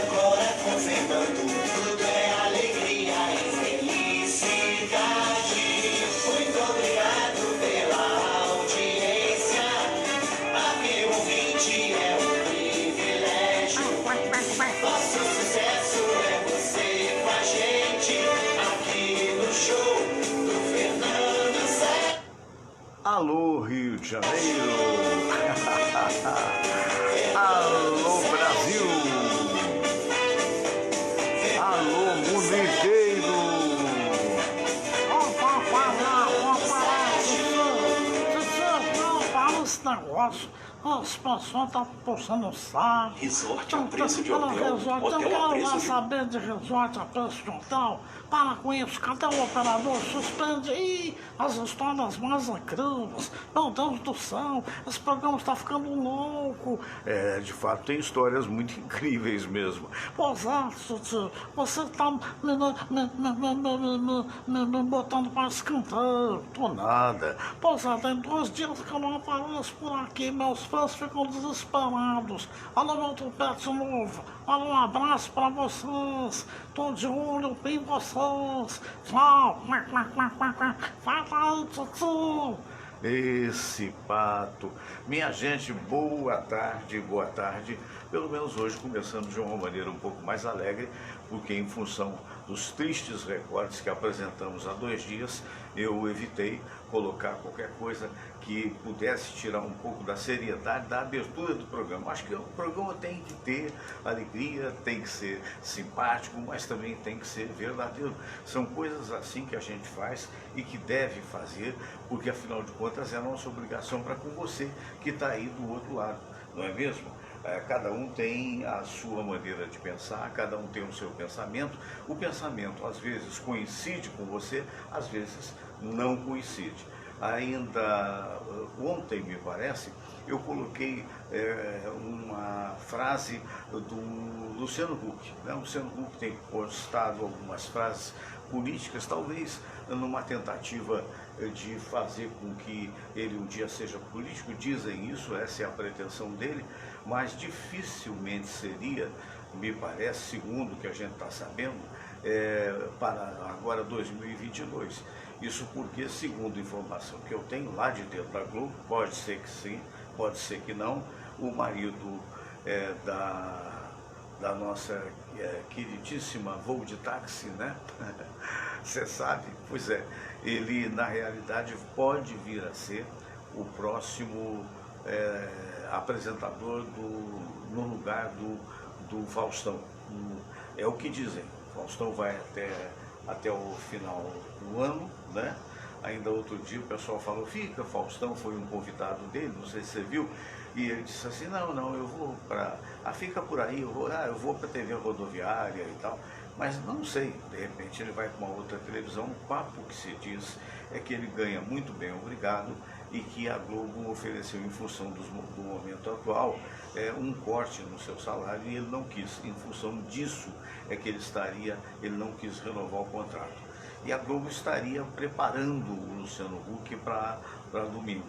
agora com Fernando, tudo é alegria e felicidade. Muito obrigado pela audiência. Aqui ouvinte é um privilégio. Nosso sucesso é você com a gente. Aqui no show do Fernando Sá. Alô, Rio de Janeiro! Alô, Brasil! Alô, mundo inteiro! Vamos parar esse negócio. As pessoas estão puxando o saco. Resort a preço de hotel. Eu quero lá saber de resort a preço de hotel. Para com isso, cadê o operador? Suspende. Ih, as histórias mais incríveis. Meu Deus do céu, esse programa está ficando louco. É, de fato, tem histórias muito incríveis mesmo. Pois é, Titi, você está me botando para escanteio. Tô nada. Pois é, tem 2 dias que eu não apareço por aqui, meus fãs ficam desesperados. Alô, meu tupete novo, olha, um abraço pra vocês. Tô de olho em vocês. Tchau. Fala aí, Titi. Esse pato. Minha gente, boa tarde, boa tarde. Pelo menos hoje começando de uma maneira um pouco mais alegre, porque em função dos tristes recortes que apresentamos há 2 dias, eu evitei colocar qualquer coisa que pudesse tirar um pouco da seriedade da abertura do programa. Acho que o programa tem que ter alegria, tem que ser simpático, mas também tem que ser verdadeiro. São coisas assim que a gente faz e que deve fazer, porque afinal de contas é a nossa obrigação para com você que está aí do outro lado, não é mesmo? Cada um tem a sua maneira de pensar, cada um tem o seu pensamento. O pensamento às vezes coincide com você, às vezes não coincide. Ainda ontem, me parece, eu coloquei uma frase do Luciano Huck. Né? O Luciano Huck tem postado algumas frases políticas, talvez numa tentativa de fazer com que ele um dia seja político. Dizem isso, essa é a pretensão dele, mas dificilmente seria, me parece, segundo o que a gente está sabendo, para agora 2022. Isso porque, segundo a informação que eu tenho lá de dentro da Globo, pode ser que sim, pode ser que não, o marido da nossa queridíssima voo de táxi, né? Você sabe? Pois é, ele na realidade pode vir a ser o próximo apresentador no lugar do Faustão. É o que dizem. O Faustão vai até o final do ano, né? Ainda outro dia o pessoal falou, Faustão foi um convidado dele, não sei se você viu, e ele disse assim, não, eu vou para... fica por aí, eu vou para a TV rodoviária e tal, mas não sei, de repente ele vai para uma outra televisão. O papo que se diz é que ele ganha muito bem, obrigado, e que a Globo ofereceu, em função do momento atual, um corte no seu salário, e ele não quis. Em função disso é que ele não quis renovar o contrato. E a Globo estaria preparando o Luciano Huck para domingo.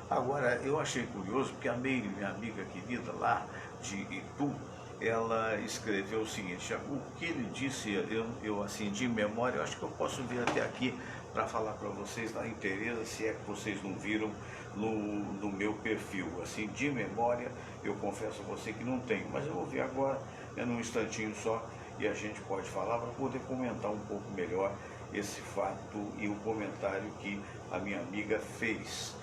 Agora, eu achei curioso, porque a Meire, minha amiga querida lá de Itu, ela escreveu o seguinte, o que ele disse, eu assim, de memória, eu acho que eu posso vir até aqui para falar para vocês na inteira, se é que vocês não viram no meu perfil. Assim, de memória, eu confesso a você que não tenho, mas eu vou ver agora, num instantinho só, e a gente pode falar para poder comentar um pouco melhor esse fato e o comentário que a minha amiga fez.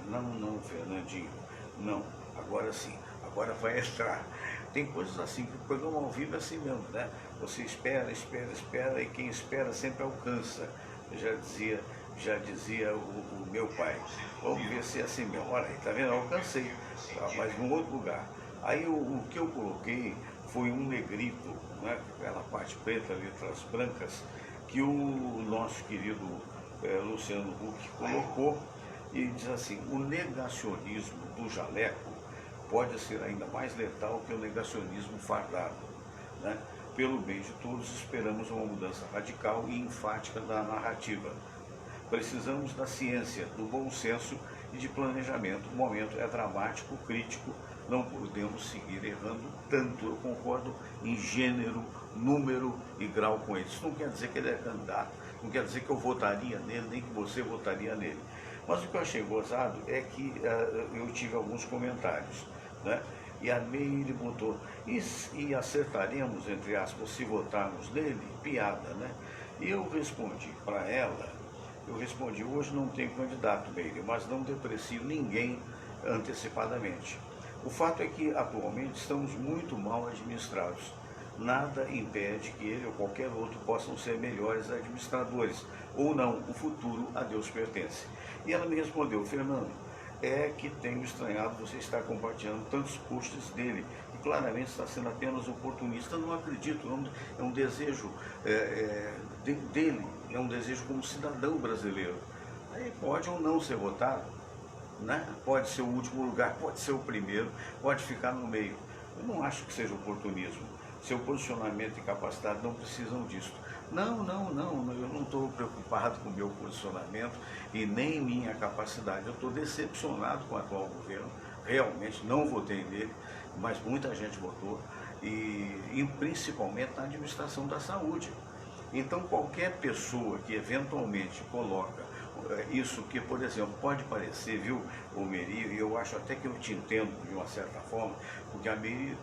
Não, Fernandinho, não, agora sim, agora vai entrar. Tem coisas assim, que o programa ao vivo é assim mesmo, né? Você espera, e quem espera sempre alcança, já dizia o meu pai. Vamos ver se é assim mesmo. Olha aí, tá vendo? Eu alcancei, mas num outro lugar. Aí o que eu coloquei foi um negrito, né? Aquela parte preta, letras brancas, que o nosso querido Luciano Huck colocou, e diz assim, o negacionismo do jaleco pode ser ainda mais letal que o negacionismo fardado, né? Pelo bem de todos, esperamos uma mudança radical e enfática da narrativa. Precisamos da ciência, do bom senso e de planejamento. O momento é dramático, crítico, não podemos seguir errando tanto. Eu concordo em gênero, número e grau com ele. Isso não quer dizer que ele é candidato, não quer dizer que eu votaria nele, nem que você votaria nele. Mas o que eu achei gozado é que eu tive alguns comentários, né? E a Meire botou, e acertaremos, entre aspas, se votarmos nele? Piada, né? E eu respondi para ela, hoje não tem candidato, Meire, mas não deprecio ninguém antecipadamente. O fato é que, atualmente, estamos muito mal administrados. Nada impede que ele ou qualquer outro possam ser melhores administradores, ou não, o futuro a Deus pertence. E ela me respondeu, Fernando, é que tenho estranhado você estar compartilhando tantos posts dele, e claramente está sendo apenas oportunista. Não acredito, é um desejo dele, é um desejo como cidadão brasileiro. Aí pode ou não ser votado, né? Pode ser o último lugar, pode ser o primeiro, pode ficar no meio. Eu não acho que seja oportunismo. Seu posicionamento e capacidade não precisam disso. Não, eu não estou preocupado com o meu posicionamento e nem minha capacidade. Eu estou decepcionado com o atual governo, realmente não votei nele, mas muita gente votou, e principalmente na administração da saúde. Então qualquer pessoa que eventualmente coloca isso que, por exemplo, pode parecer, viu, o Meri, e eu acho até que eu te entendo de uma certa forma, porque a Meri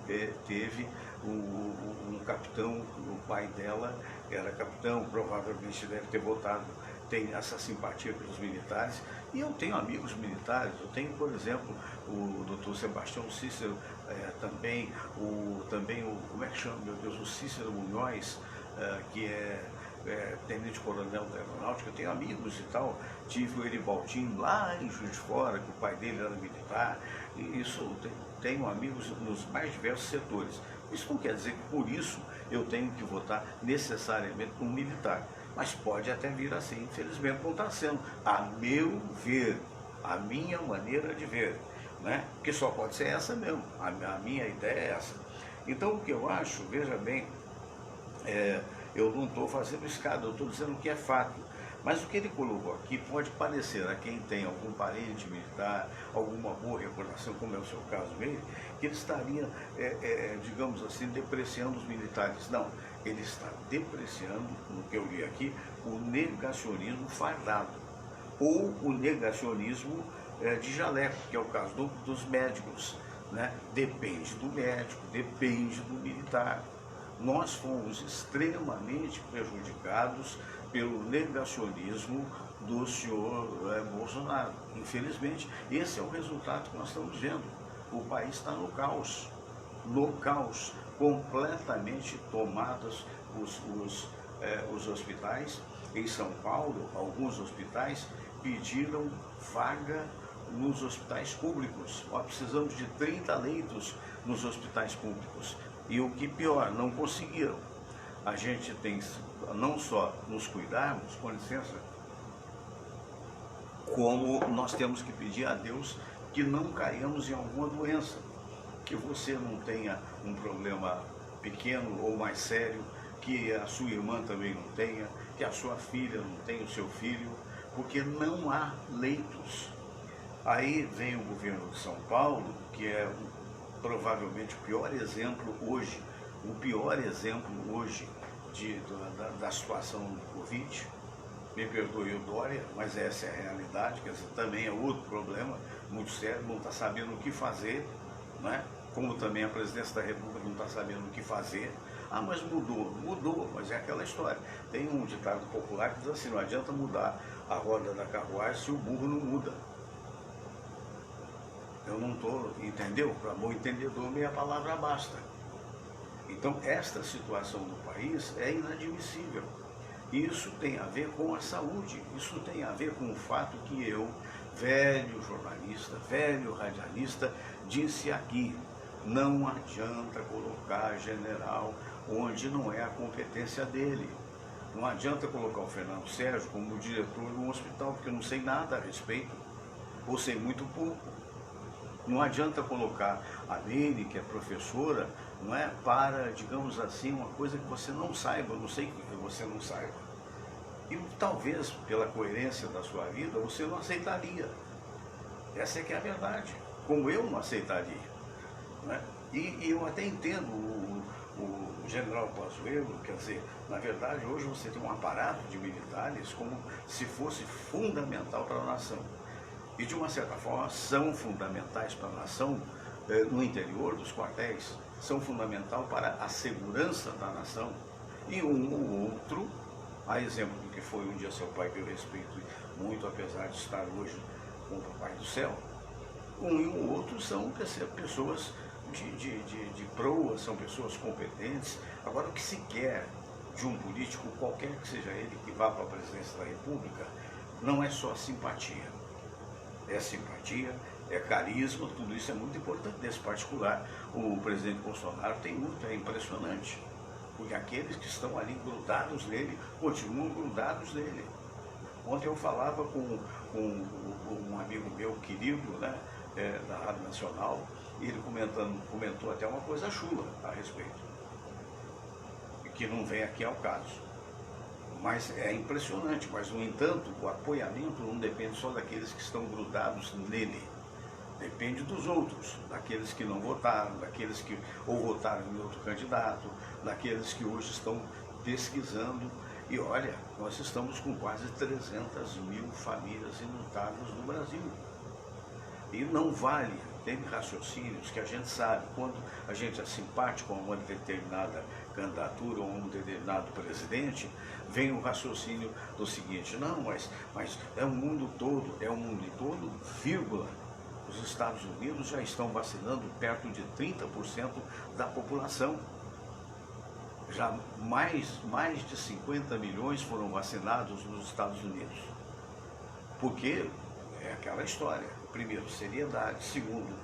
teve um capitão, o pai dela era capitão, provavelmente deve ter votado, tem essa simpatia pelos militares, e eu tenho amigos militares, eu tenho, por exemplo, o doutor Sebastião Cícero, também o, como é que chama, meu Deus, o Cícero Munhoz, que é tenente-coronel da aeronáutica, eu tenho amigos e tal, tive o Eribaltinho lá em Juiz de Fora, que o pai dele era militar, e isso, tenho amigos nos mais diversos setores. Isso não quer dizer que por isso eu tenho que votar necessariamente um militar, mas pode até vir assim, infelizmente não está sendo, a meu ver, a minha maneira de ver, né? Porque só pode ser essa mesmo, a minha ideia é essa. Então o que eu acho, veja bem, eu não estou fazendo escada, eu estou dizendo que é fato. Mas o que ele colocou aqui pode parecer a quem tem algum parente militar, alguma boa recordação, como é o seu caso mesmo, que ele estaria, digamos assim, depreciando os militares. Não, ele está depreciando, no que eu li aqui, o negacionismo fardado, ou o negacionismo de jaleco, que é o caso dos médicos, né? Depende do médico, depende do militar. Nós fomos extremamente prejudicados pelo negacionismo do senhor Bolsonaro. Infelizmente, esse é o resultado que nós estamos vendo. O país está no caos, completamente tomados os hospitais. Em São Paulo, alguns hospitais pediram vaga nos hospitais públicos. Nós precisamos de 30 leitos nos hospitais públicos. E o que pior, não conseguiram. A gente tem não só nos cuidarmos, com licença, como nós temos que pedir a Deus que não caiamos em alguma doença, que você não tenha um problema pequeno ou mais sério, que a sua irmã também não tenha, que a sua filha não tenha, o seu filho, porque não há leitos. Aí vem o governo de São Paulo, que é provavelmente o pior exemplo hoje da situação do Covid. Me perdoe o Dória, mas essa é a realidade, quer dizer, também é outro problema muito sério, não está sabendo o que fazer, né? Como também a presidência da República não está sabendo o que fazer. Ah, mas mudou, mas é aquela história. Tem um ditado popular que diz assim, não adianta mudar a roda da carruagem se o burro não muda. Eu não estou, entendeu? Para bom entendedor, meia palavra basta. Então, esta situação do país é inadmissível. Isso tem a ver com a saúde, isso tem a ver com o fato que eu, velho jornalista, velho radialista, disse aqui, não adianta colocar general onde não é a competência dele. Não adianta colocar o Fernando Sérgio como diretor de um hospital, porque eu não sei nada a respeito, ou sei muito pouco. Não adianta colocar a Meire, que é professora, não é, para, digamos assim, uma coisa que você não saiba, eu não sei que você não saiba. E talvez, pela coerência da sua vida, você não aceitaria. Essa é que é a verdade, como eu não aceitaria. Né? E eu até entendo o general Pazuello, quer dizer, na verdade hoje você tem um aparato de militares como se fosse fundamental para a nação. E de uma certa forma são fundamentais para a nação no interior dos quartéis, são fundamental para a segurança da nação. E um ou outro, a exemplo do que foi um dia seu pai, que eu respeito muito, apesar de estar hoje com o Papai do Céu, um e o outro são pessoas de proa, são pessoas competentes. Agora, o que se quer de um político, qualquer que seja ele, que vá para a presidência da República, não é só simpatia. É simpatia, é carisma, tudo isso é muito importante. Nesse particular, o presidente Bolsonaro tem muito, é impressionante. Porque aqueles que estão ali grudados nele, continuam grudados nele. Ontem eu falava com um amigo meu querido, né, da Rádio Nacional, e ele comentou até uma coisa chula a respeito, que não vem aqui ao caso. Mas é impressionante, mas no entanto, o apoiamento não depende só daqueles que estão grudados nele. Depende dos outros, daqueles que não votaram, daqueles que ou votaram em outro candidato, daqueles que hoje estão pesquisando. E olha, nós estamos com quase 300 mil famílias enlutadas no Brasil. E não vale, tem raciocínios que a gente sabe, quando a gente é simpático a uma determinada candidatura ou a um determinado presidente, vem o raciocínio do seguinte: não, mas é o mundo todo, vírgula. Os Estados Unidos já estão vacinando perto de 30% da população. Já mais de 50 milhões foram vacinados nos Estados Unidos. Porque é aquela história. Primeiro, seriedade. Segundo,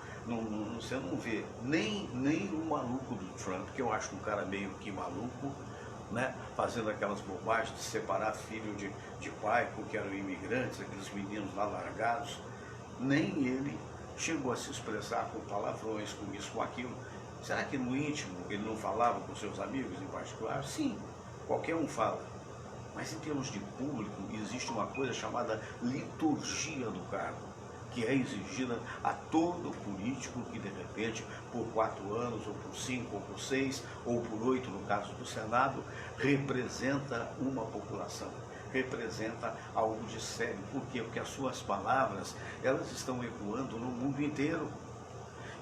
você não vê nem o maluco do Trump, que eu acho um cara meio que maluco, né, fazendo aquelas bobagens de separar filho de pai, porque eram imigrantes, aqueles meninos lá largados. Nem ele chegou a se expressar com palavrões, com isso, com aquilo. Será que no íntimo ele não falava com seus amigos em particular? Sim, qualquer um fala. Mas em termos de público, existe uma coisa chamada liturgia do cargo, que é exigida a todo político que, de repente, por 4 anos, ou por 5, ou por 6, ou por 8, no caso do Senado, representa uma população, representa algo de sério. Por quê? Porque as suas palavras, elas estão ecoando no mundo inteiro.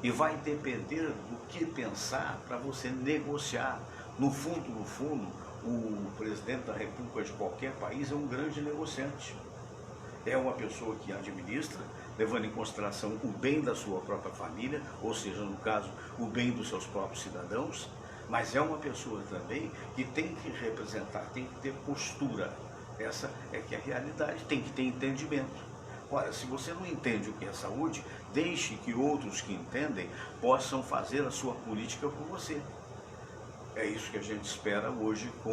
E vai depender do que pensar para você negociar. No fundo, o presidente da República de qualquer país é um grande negociante. É uma pessoa que administra, levando em consideração o bem da sua própria família, ou seja, no caso, o bem dos seus próprios cidadãos, mas é uma pessoa também que tem que representar, tem que ter postura. Essa é que é a realidade, tem que ter entendimento. Ora, se você não entende o que é saúde, deixe que outros que entendem possam fazer a sua política por você. É isso que a gente espera hoje com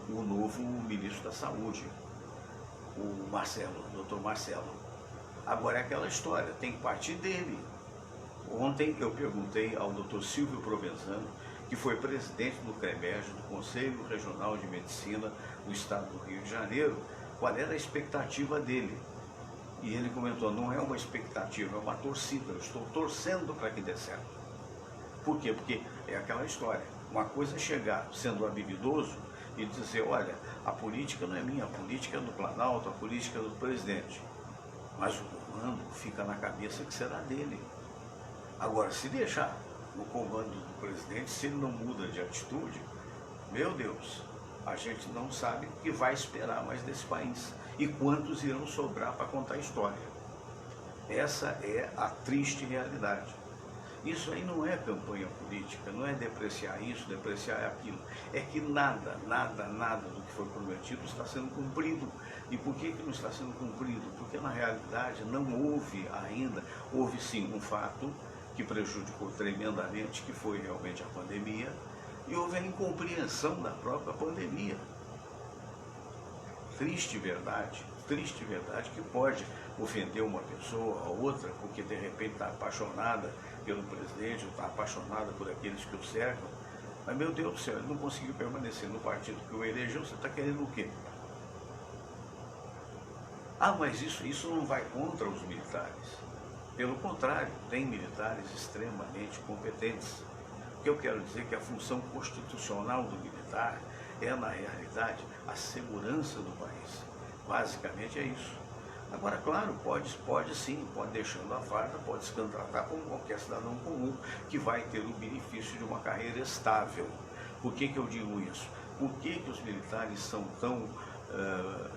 o novo ministro da Saúde, o Marcelo, o doutor Marcelo. Agora é aquela história, tem que partir dele. Ontem eu perguntei ao doutor Silvio Provenzano, que foi presidente do CREMERG, do Conselho Regional de Medicina do Estado do Rio de Janeiro, qual era a expectativa dele. E ele comentou: não é uma expectativa, é uma torcida, eu estou torcendo para que dê certo. Por quê? Porque é aquela história, uma coisa é chegar sendo habilidoso e dizer: olha, a política não é minha, a política é do Planalto, a política é do presidente. Mas o comando fica na cabeça que será dele. Agora, se deixar no comando do presidente, se ele não muda de atitude, meu Deus, a gente não sabe o que vai esperar mais desse país e quantos irão sobrar para contar a história. Essa é a triste realidade. Isso aí não é campanha política, não é depreciar isso, depreciar aquilo. É que nada do que foi prometido está sendo cumprido. E por que não está sendo cumprido? Porque na realidade não houve ainda, houve sim um fato que prejudicou tremendamente, que foi realmente a pandemia, e houve a incompreensão da própria pandemia. Triste verdade que pode ofender uma pessoa ou outra, porque de repente está apaixonada pelo presidente, ou está apaixonada por aqueles que o cercam. Mas, meu Deus do céu, ele não conseguiu permanecer no partido que o elegeu, você está querendo o quê? Ah, mas isso não vai contra os militares. Pelo contrário, tem militares extremamente competentes. O que eu quero dizer é que a função constitucional do militar é, na realidade, a segurança do país. Basicamente é isso. Agora, claro, pode sim, pode deixando a farda, pode se candidatar como qualquer cidadão comum que vai ter o benefício de uma carreira estável. Por que eu digo isso? Por que os militares são tão,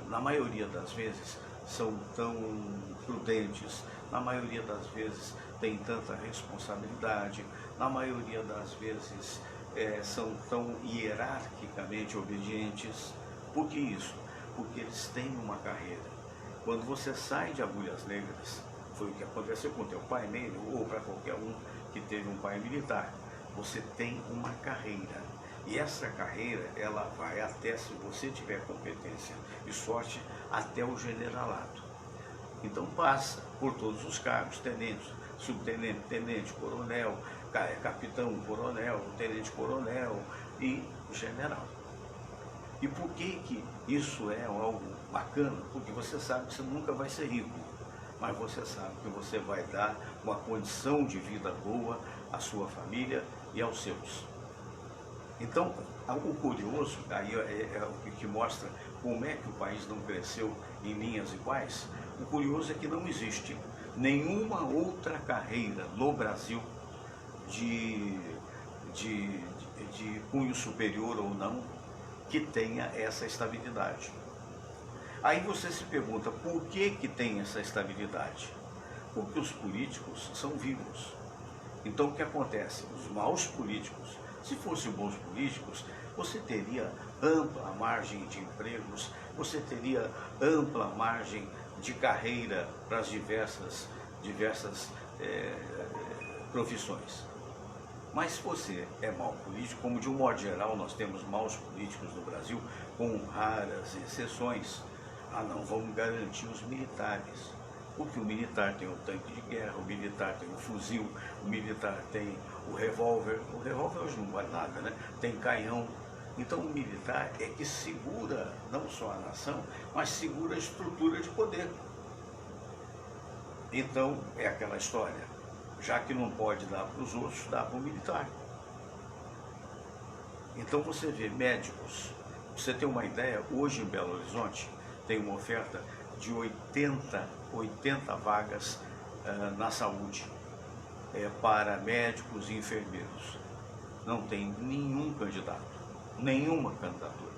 na maioria das vezes, são tão prudentes, na maioria das vezes têm tanta responsabilidade, na maioria das vezes são tão hierarquicamente obedientes? Por que isso? Porque eles têm uma carreira. Quando você sai de Agulhas Negras, foi o que aconteceu com teu pai mesmo, ou para qualquer um que teve um pai militar, você tem uma carreira. E essa carreira, ela vai até, se você tiver competência e sorte, até o generalato. Então passa por todos os cargos, tenente, subtenente, tenente, coronel, capitão, coronel, tenente coronel e general. E por que isso é algo bacana? Porque você sabe que você nunca vai ser rico, mas você sabe que você vai dar uma condição de vida boa à sua família e aos seus. Então, o curioso, aí é o que mostra como é que o país não cresceu em linhas iguais. O curioso é que não existe nenhuma outra carreira no Brasil de cunho superior ou não que tenha essa estabilidade. Aí você se pergunta, por que tem essa estabilidade? Porque os políticos são vivos. Então o que acontece? Os maus políticos, se fossem bons políticos, você teria ampla margem de empregos, você teria ampla margem de carreira para as diversas profissões. Mas se você é mau político, como de um modo geral nós temos maus políticos no Brasil, com raras exceções, não vamos garantir os militares. Porque o militar tem o tanque de guerra, o militar tem o fuzil, o militar tem o revólver hoje não vale nada, né? Tem canhão. Então o militar é que segura não só a nação, mas segura a estrutura de poder. Então é aquela história, já que não pode dar para os outros, dá para o militar. Então você vê médicos, você tem uma ideia, hoje em Belo Horizonte tem uma oferta de 80 vagas na saúde para médicos e enfermeiros. Não tem nenhum candidato, nenhuma candidatura.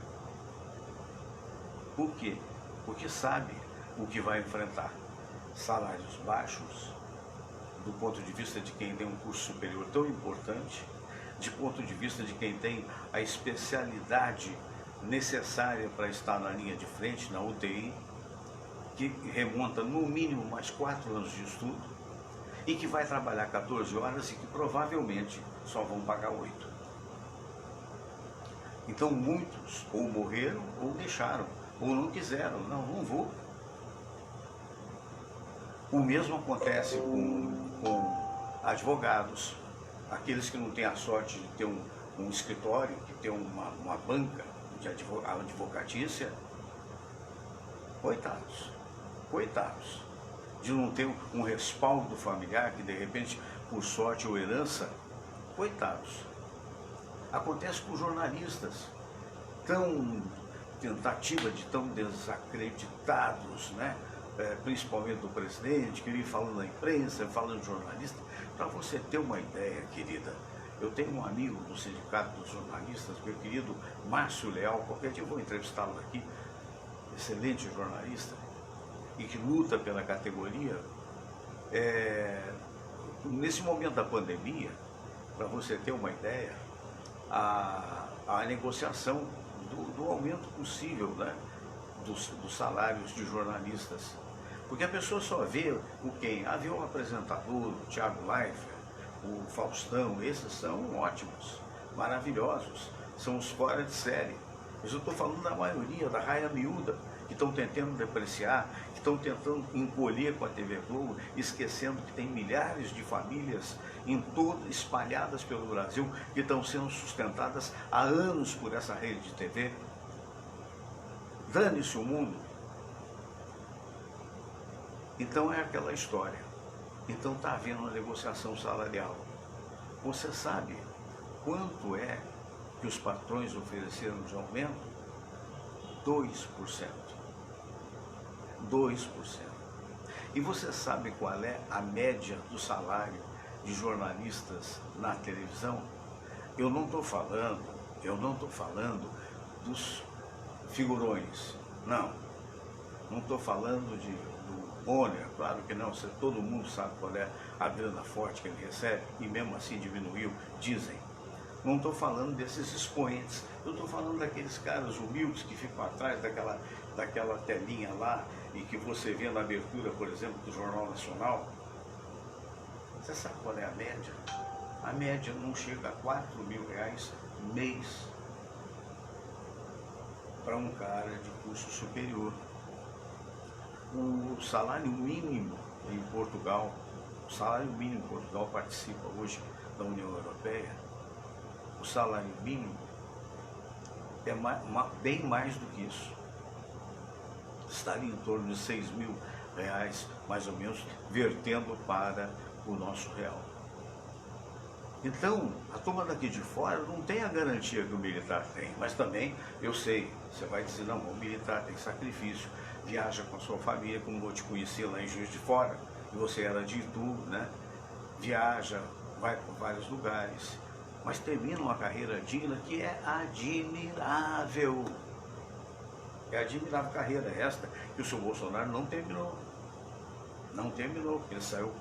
Por quê? Porque sabe o que vai enfrentar. Salários baixos, do ponto de vista de quem tem um curso superior tão importante, de ponto de vista de quem tem a especialidade necessária para estar na linha de frente, na UTI, que remonta no mínimo mais 4 anos de estudo e que vai trabalhar 14 horas e que provavelmente só vão pagar 8. Então muitos ou morreram ou deixaram, ou não quiseram, não vou. O mesmo acontece com advogados, aqueles que não têm a sorte de ter um escritório, de ter uma banca de advocatícia, coitados, de não ter um respaldo familiar que de repente, por sorte ou herança, coitados. Acontece com jornalistas, tentativa de tão desacreditados, né? Principalmente do presidente, que vem falando na imprensa, falando de jornalista. Para você ter uma ideia, querida, eu tenho um amigo do Sindicato dos Jornalistas, meu querido Márcio Leal, qualquer dia eu vou entrevistá-lo aqui, excelente jornalista, e que luta pela categoria. Nesse momento da pandemia, para você ter uma ideia, a negociação do aumento possível, né, dos salários de jornalistas. Porque a pessoa só vê quem? Vê o apresentador, o Thiago Leifert, o Faustão, esses são ótimos, maravilhosos, são os fora de série. Mas eu estou falando da maioria, da raia miúda, que estão tentando depreciar, que estão tentando encolher com a TV Globo, esquecendo que tem milhares de famílias espalhadas pelo Brasil, que estão sendo sustentadas há anos por essa rede de TV. Dane-se o mundo. Então é aquela história. Então está havendo uma negociação salarial. Você sabe quanto é que os patrões ofereceram de aumento? 2%. 2%. E você sabe qual é a média do salário de jornalistas na televisão? Eu não estou falando dos figurões, não estou falando do Bonner, claro que não, todo mundo sabe qual é a grana forte que ele recebe, e mesmo assim diminuiu, dizem. Não estou falando desses expoentes, eu estou falando daqueles caras humildes que ficam atrás daquela telinha lá, e que você vê na abertura, por exemplo, do Jornal Nacional. Você sabe qual é a média? A média não chega a R$4.000 mês para um cara de curso superior. O salário mínimo em Portugal, participa hoje da União Europeia, o salário mínimo é bem mais do que isso. Estaria em torno de R$6.000, mais ou menos, vertendo para o nosso real. Então, a turma daqui de fora não tem a garantia que o militar tem, mas também, eu sei, você vai dizer, não, o militar tem sacrifício, viaja com a sua família, como eu te conheci lá em Juiz de Fora, e você era de Itu, né? Viaja, vai para vários lugares, mas termina uma carreira digna que é admirável. É admirável carreira esta que o seu Bolsonaro não terminou. Não terminou, porque ele saiu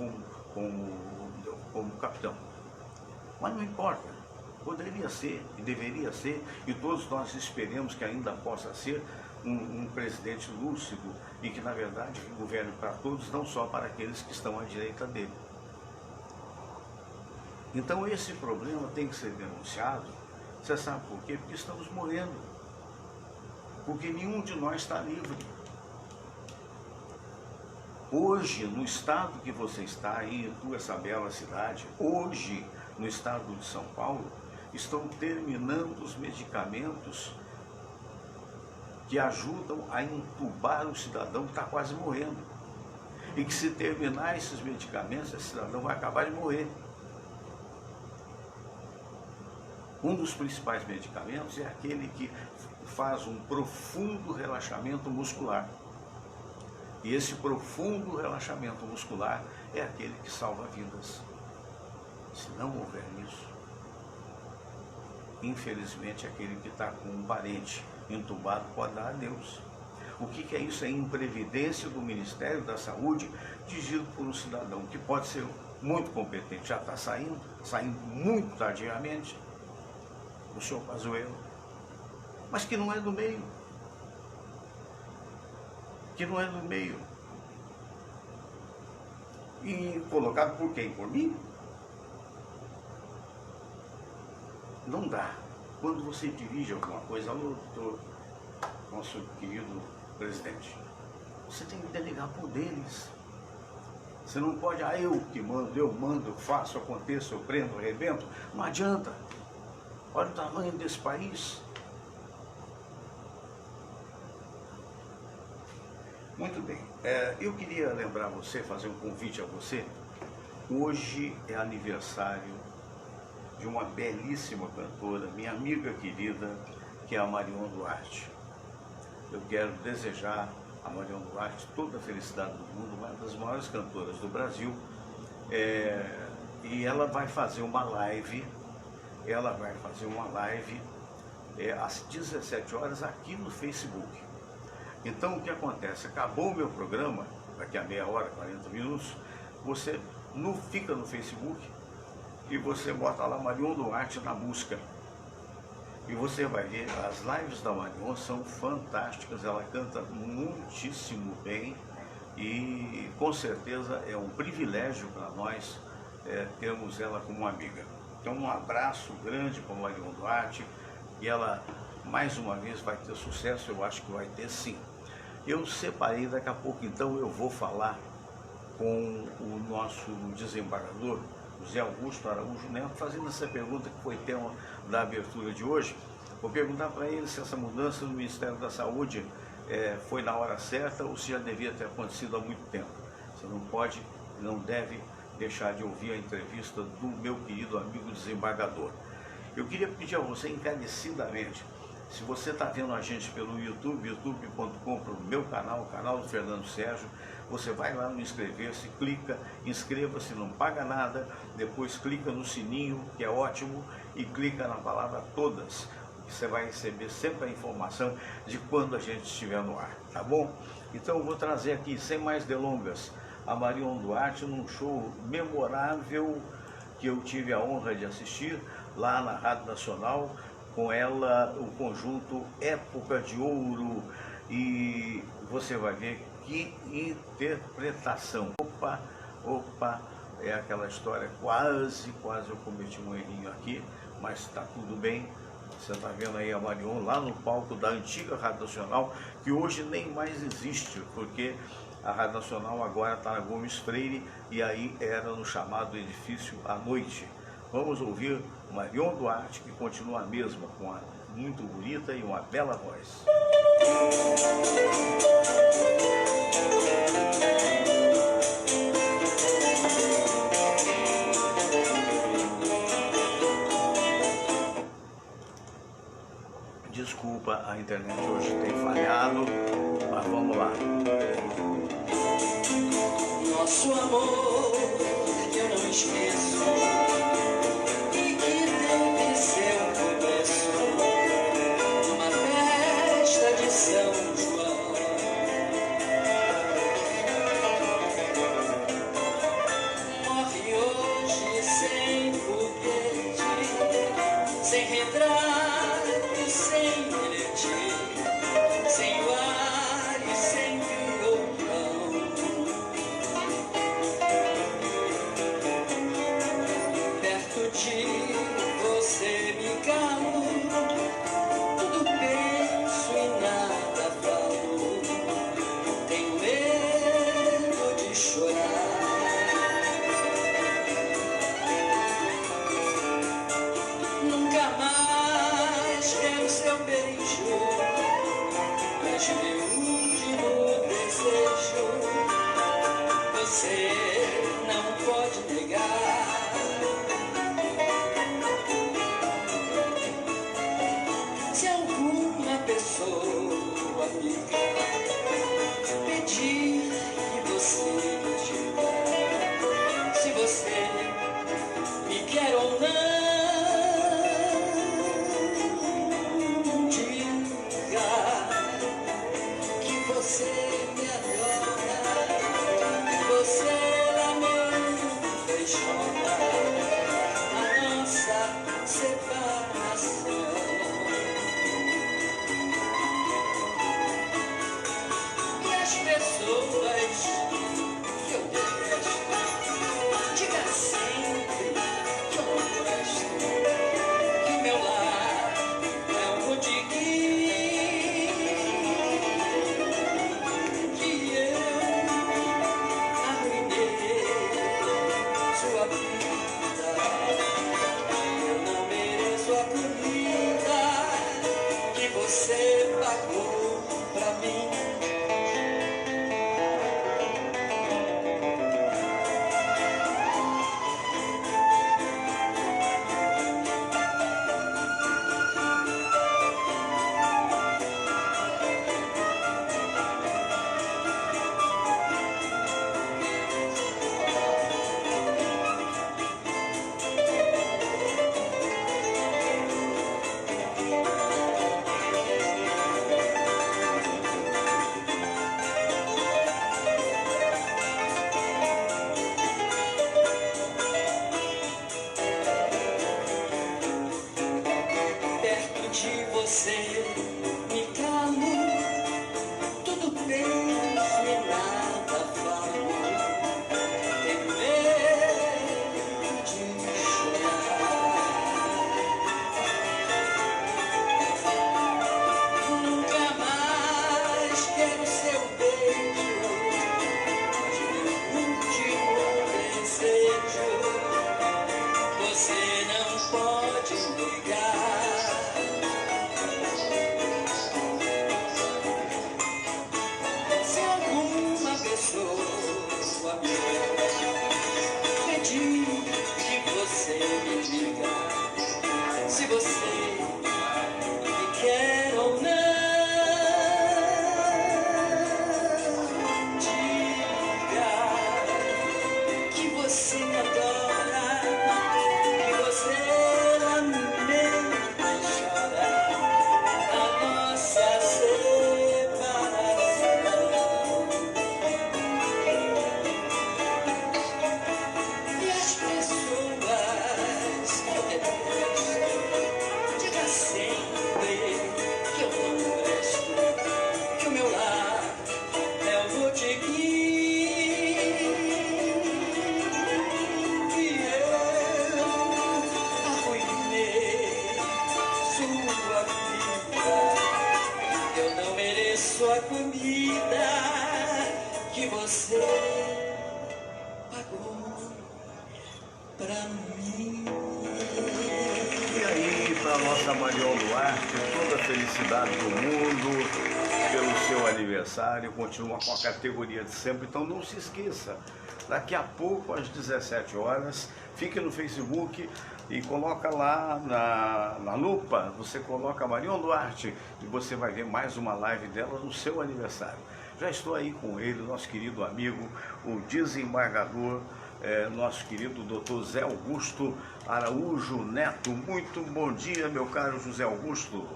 como capitão. Mas não importa, poderia ser e deveria ser, e todos nós esperemos que ainda possa ser um presidente lúcido e que, na verdade, governe para todos, não só para aqueles que estão à direita dele. Então esse problema tem que ser denunciado. Você sabe por quê? Porque estamos morrendo. Porque nenhum de nós está livre. Hoje, no estado que você está, aí, em Itu, essa bela cidade, hoje, no estado de São Paulo, estão terminando os medicamentos que ajudam a entubar o cidadão que está quase morrendo. E que se terminar esses medicamentos, esse cidadão vai acabar de morrer. Um dos principais medicamentos é aquele que faz um profundo relaxamento muscular. E esse profundo relaxamento muscular é aquele que salva vidas. Se não houver isso, infelizmente aquele que está com um parente entubado pode dar adeus. O que é isso? É imprevidência do Ministério da Saúde, dirigido por um cidadão que pode ser muito competente, já está saindo muito tardiamente, o senhor Pazuello, mas que não é do meio. E colocado por quem? Por mim? Não dá. Quando você dirige alguma coisa, doutor, nosso querido presidente, você tem que delegar poderes. Você não pode, eu que mando, eu faço, aconteço, eu prendo, arrebento. Não adianta. Olha o tamanho desse país. Muito bem. Eu queria lembrar você, fazer um convite a você. Hoje é aniversário de uma belíssima cantora, minha amiga querida, que é a Marion Duarte. Eu quero desejar a Marion Duarte toda a felicidade do mundo, uma das maiores cantoras do Brasil. E ela vai fazer uma live, às 17 horas aqui no Facebook. Então o que acontece? Acabou o meu programa, daqui a meia hora, 40 minutos, você fica no Facebook e você bota lá Marion Duarte na busca. E você vai ver, as lives da Marion são fantásticas, ela canta muitíssimo bem e com certeza é um privilégio para nós termos ela como amiga. Então um abraço grande para Marion Duarte, e ela mais uma vez vai ter sucesso, eu acho que vai ter sim. Eu separei, daqui a pouco então eu vou falar com o nosso desembargador, José Augusto Araújo Neto, fazendo essa pergunta que foi tema da abertura de hoje. Vou perguntar para ele se essa mudança no Ministério da Saúde foi na hora certa ou se já devia ter acontecido há muito tempo. Você não pode não deve deixar de ouvir a entrevista do meu querido amigo desembargador. Eu queria pedir a você encarecidamente, se você está vendo a gente pelo YouTube, youtube.com, para o meu canal, o canal do Fernando Sérgio, você vai lá no inscrever-se, clica, inscreva-se, não paga nada, depois clica no sininho, que é ótimo, e clica na palavra todas, que você vai receber sempre a informação de quando a gente estiver no ar, tá bom? Então eu vou trazer aqui, sem mais delongas, a Marion Duarte num show memorável que eu tive a honra de assistir lá na Rádio Nacional, com ela o conjunto Época de Ouro, e você vai ver que interpretação. Opa, é aquela história, quase eu cometi um errinho aqui, mas está tudo bem. Você está vendo aí a Marion lá no palco da antiga Rádio Nacional, que hoje nem mais existe, porque a Rádio Nacional agora está na Gomes Freire, e aí era no chamado edifício à noite. Vamos ouvir Marion Duarte, que continua a mesma, com uma muito bonita e uma bela voz. Desculpa, a internet hoje tem falhado, mas vamos lá. Nosso amor que eu não esqueço e que teve seu começo numa festa de São João. Morre hoje sem foguete, sem retrato, sem bilhete, sem luar e sem violão. Perto de você me calo, tudo penso e nada falo. Tenho medo de chorar. Nunca mais quero seu beijo, mas meu último desejo você não pode negar. Se alguma pessoa amiga pedir que você me diga se você me quer ou não, diga que você me adora, que você lamenta e chora a nossa separação. E as pessoas que eu detesto, diga sempre que eu não gosto, que o meu lar é um botequim, que eu arruinei sua vida, eu não mereço a comida que você pagou pra mim. Perto de você me calo, tudo penso e nada falo. Tenho medo de chorar. Nunca mais quero seu beijo, mas meu último desejo você não pode negar. Se você me quer ou não, diga que você me adora, que você lamenta e chora a nossa separação. E as pessoas que eu detesto, diga sempre que eu não presto, que o meu lar é o botequim, que eu arruinei sua vida. Eu não mereço a comida que você pagou pra mim. E aí, para nossa Marion Duarte, toda a felicidade do mundo pelo seu aniversário, continua com a categoria de sempre, então não se esqueça, daqui a pouco, às 17 horas, fique no Facebook e coloca lá na lupa, você coloca Marion Duarte e você vai ver mais uma live dela no seu aniversário. Já estou aí com ele, nosso querido amigo, o desembargador, nosso querido doutor Zé Augusto Araújo Neto. Muito bom dia, meu caro José Augusto.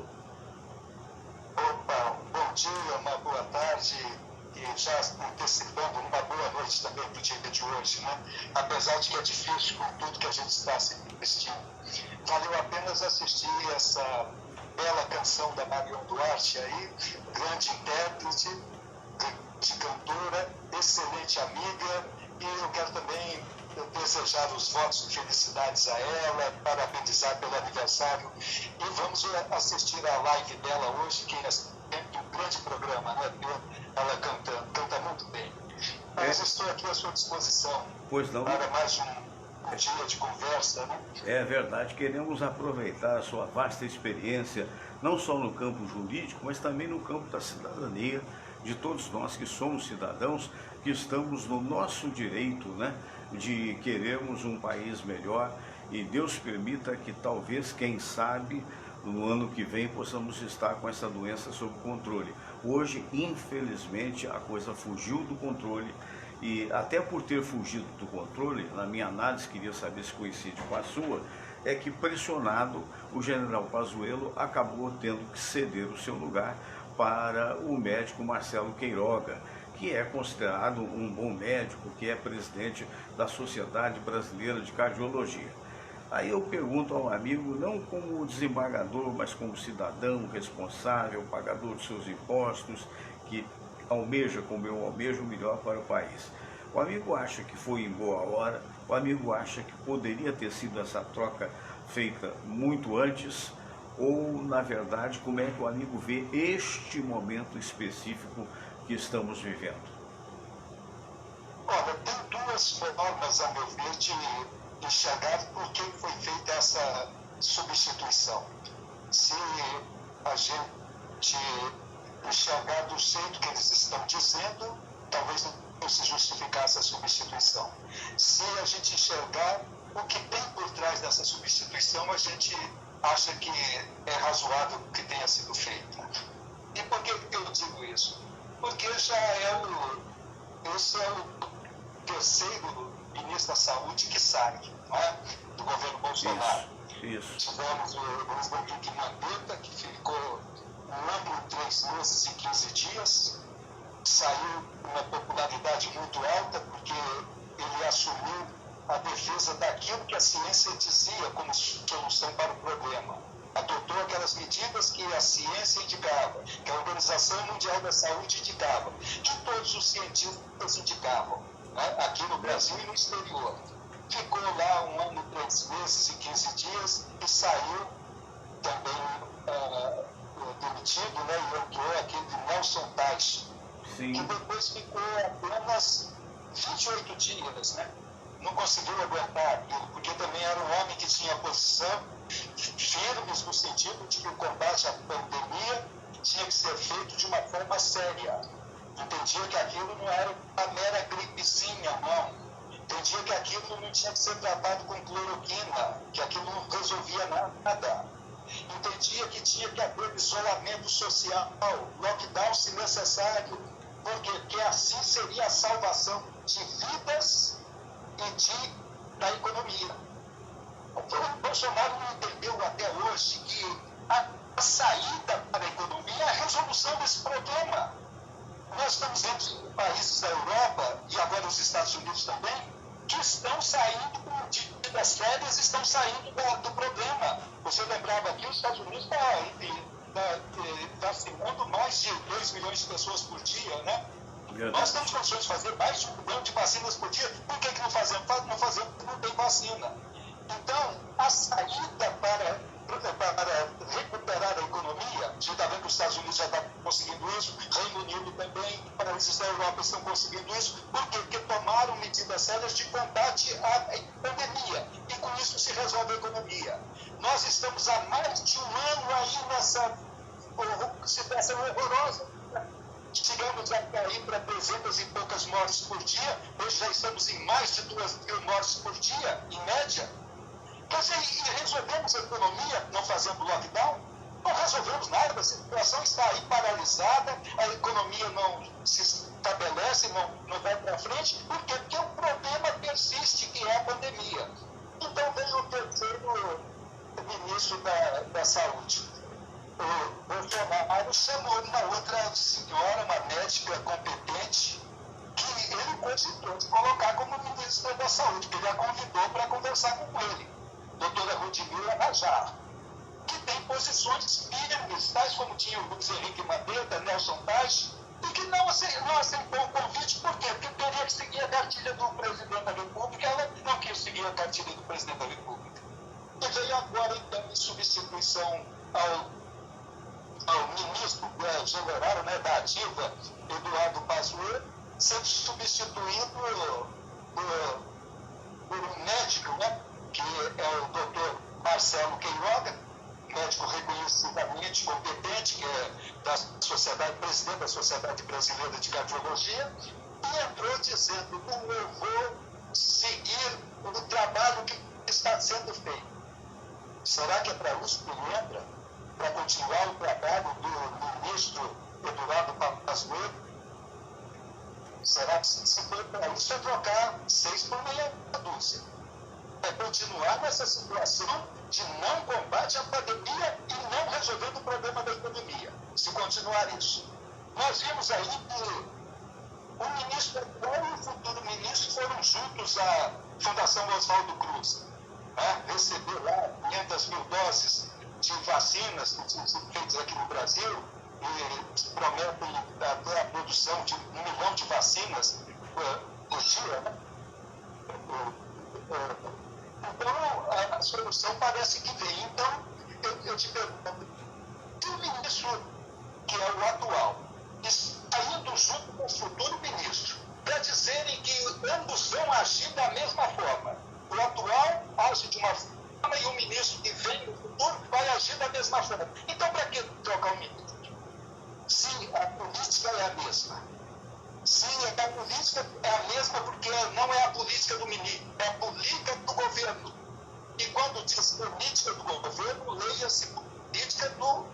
Opa, bom dia, uma boa tarde e já antecipando uma boa noite também para o dia de hoje, né? Apesar de que é difícil com tudo que a gente está assistindo. Valeu apenas assistir essa bela canção da Marion Duarte aí, grande intérprete, grande cantora, excelente amiga, e eu quero também desejar os votos de felicidades a ela, parabenizar pelo aniversário, e vamos assistir a live dela hoje, que é um grande programa, né? Ela canta muito bem. Mas estou aqui à sua disposição. Pois não. Para mais um dia de conversa, né? É verdade, queremos aproveitar a sua vasta experiência, não só no campo jurídico, mas também no campo da cidadania, de todos nós que somos cidadãos, que estamos no nosso direito, né, de querermos um país melhor, e Deus permita que talvez, quem sabe, no ano que vem possamos estar com essa doença sob controle. Hoje, infelizmente, a coisa fugiu do controle, e até por ter fugido do controle, na minha análise, queria saber se coincide com a sua, é que pressionado, o general Pazuello acabou tendo que ceder o seu lugar para o médico Marcelo Queiroga, que é considerado um bom médico, que é presidente da Sociedade Brasileira de Cardiologia. Aí eu pergunto ao amigo, não como desembargador, mas como cidadão responsável, pagador de seus impostos, que almeja, como eu almejo, o melhor para o país. O amigo acha que foi em boa hora, o amigo acha que poderia ter sido essa troca feita muito antes, ou, na verdade, como é que o amigo vê este momento específico que estamos vivendo? Olha, tem duas formas, a meu ver, de enxergar por que foi feita essa substituição. Se a gente enxergar do jeito que eles estão dizendo, talvez não se justificasse a substituição. Se a gente enxergar o que tem por trás dessa substituição, a gente acha que é razoável que tenha sido feita. E por que eu digo isso? Porque esse é o terceiro ministro da Saúde que sai, não é? Do governo Bolsonaro. Isso. Tivemos o Henrique Mandetta, que ficou 1 ano, 3 meses e 15 dias, saiu com uma popularidade muito alta, porque ele assumiu a defesa daquilo que a ciência dizia como solução para o problema. Adotou aquelas medidas que a ciência indicava, que a Organização Mundial da Saúde indicava, que todos os cientistas indicavam, né? Aqui no Brasil e no exterior. Ficou lá 1 ano, 3 meses e 15 dias e saiu também demitido, né? E entrou aquele Nelson Teich, que depois ficou apenas 28 dias, né? Não conseguiu aguentar aquilo, porque também era um homem que tinha posição firmes no sentido de que o combate à pandemia tinha que ser feito de uma forma séria. Entendia que aquilo não era uma mera gripezinha, não. Entendia que aquilo não tinha que ser tratado com cloroquina, que aquilo não resolvia nada. garantia que tinha que haver isolamento social, lockdown se necessário, porque assim seria a salvação de vidas e da economia. O Bolsonaro não entendeu até hoje que a saída para a economia é a resolução desse problema. Nós estamos vendo países da Europa, e agora os Estados Unidos também, que estão saindo das sérias, estão saindo do problema. Você lembrava aqui, os Estados Unidos está vacinando mais de 2 milhões de pessoas por dia, né? Nós temos condições de fazer mais de 1 milhão de vacinas por dia. Por que não fazemos? Não fazemos porque não tem vacina. Então, a saída para recuperar a economia, a gente está vendo que os Estados Unidos já estão conseguindo isso, Reino Unido também, países da Europa estão conseguindo isso. Por quê? Porque tomaram medidas sérias de combate à pandemia. E com isso se resolve a economia. Nós estamos há mais de um ano aí nessa situação horrorosa. Chegamos a cair para 300 e poucas mortes por dia, hoje já estamos em mais de 2.000 mortes por dia, em média. Quer dizer, e resolvemos a economia não fazendo lockdown? Não resolvemos nada, a situação está aí paralisada, a economia não se estabelece, não vai para frente. Por quê? Porque o problema persiste, que é a pandemia. Então vem o terceiro ministro da Saúde. O Bolsonaro chamou uma outra senhora, uma médica competente, que ele cogitou de colocar como ministra da Saúde, que ele a convidou para conversar com ele, doutora Rudimila Rajar, que tem posições firmes, tais como tinha o Luiz Henrique Mandetta, Nelson Taj, e que não aceitou o convite. Por quê? Porque teria que seguir a cartilha do presidente da República, ela não quis seguir a cartilha do presidente da República. E veio agora, então, em substituição ao ministro general, né, da ativa, Eduardo Pazuello, sendo substituído por um médico, né, que é o doutor Marcelo Queiroga, médico reconhecidamente competente, que é presidente da Sociedade Brasileira de Cardiologia, e entrou dizendo: eu vou seguir o trabalho que está sendo feito. Será que é para isso que ele entra? Para continuar o trabalho do ministro Eduardo Pazuello? Será que se for para isso é trocar 6 por meia dúzia? É continuar nessa situação de não combate à pandemia e não resolvendo o problema da economia, se continuar isso. Nós vimos aí que o ministro atual e o futuro ministro foram juntos à Fundação Oswaldo Cruz, né? Receber lá 500 mil doses de vacinas que são feitas aqui no Brasil e prometem até a produção de 1 milhão de vacinas por dia, né? Então, a solução parece que vem. Então, eu te pergunto, se o ministro, que é o atual, está indo junto com o futuro ministro, para dizerem que ambos vão agir da mesma forma. O atual age de uma forma e o ministro que vem no futuro vai agir da mesma forma. Então, para que trocar o ministro? Se a política é a mesma. Sim, a política é a mesma porque não é a política do ministro, é a política do governo. E quando diz política do governo, leia-se política do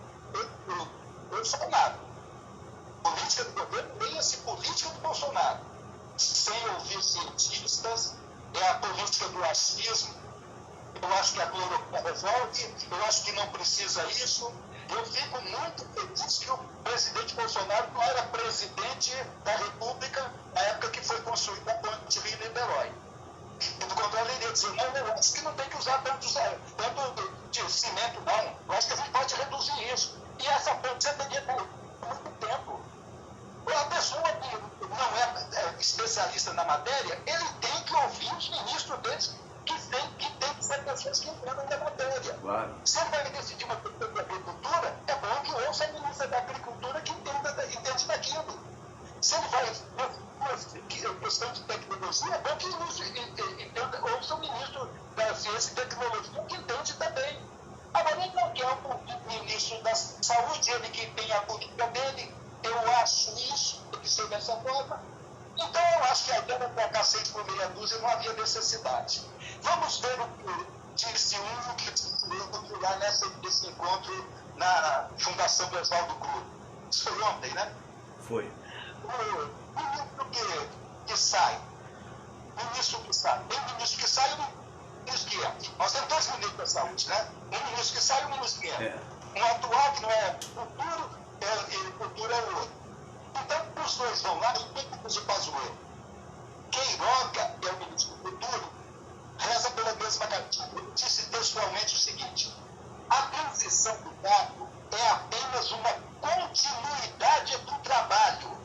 Bolsonaro. Política do governo, leia-se política do Bolsonaro. Sem ouvir cientistas, é a política do achismo. Eu acho que a cloroquina resolve, eu acho que não precisa isso. Eu fico muito feliz que o presidente Bolsonaro não era presidente da República na época que foi construída a ponte Rio-Niterói. Do contrário, ele ia dizer: não, eu acho que não tem que usar tanto de cimento, não. Eu acho que a gente pode reduzir isso. E essa ponte já teria há muito tempo. A pessoa que não é especialista na matéria, ele tem que ouvir os ministros deles, que tem que ser pessoas que entendam da matéria. Claro. Se ele vai decidir uma questão da agricultura, é bom que ouça a ministra da Agricultura que entende daquilo. Se ele vai questão de tecnologia, é bom que ouça o ministro da Ciência e Tecnologia que entende também. Agora, ele não quer o ministro da Saúde, ele que tem a política dele. Eu acho isso, tem que ser dessa forma. Então, eu acho que a ideia de trocar 6 por meia dúzia não havia necessidade. Vamos ver o que disse um que lá nesse encontro na Fundação Oswaldo Cruz. Isso foi ontem, né? Foi. O ministro que sai, tem ministro que sai e um ministro que entra. Nós temos dois ministros da saúde, né? Um ministro que sai e um ministro que entra. Um atual que não é futuro, futuro é o outro. Então, os dois vão lá e quem diz o Pazuello? Queiroga, que é o ministro do futuro, reza pela mesma cartilha. Ele disse textualmente o seguinte: a transição do cargo é apenas uma continuidade do trabalho.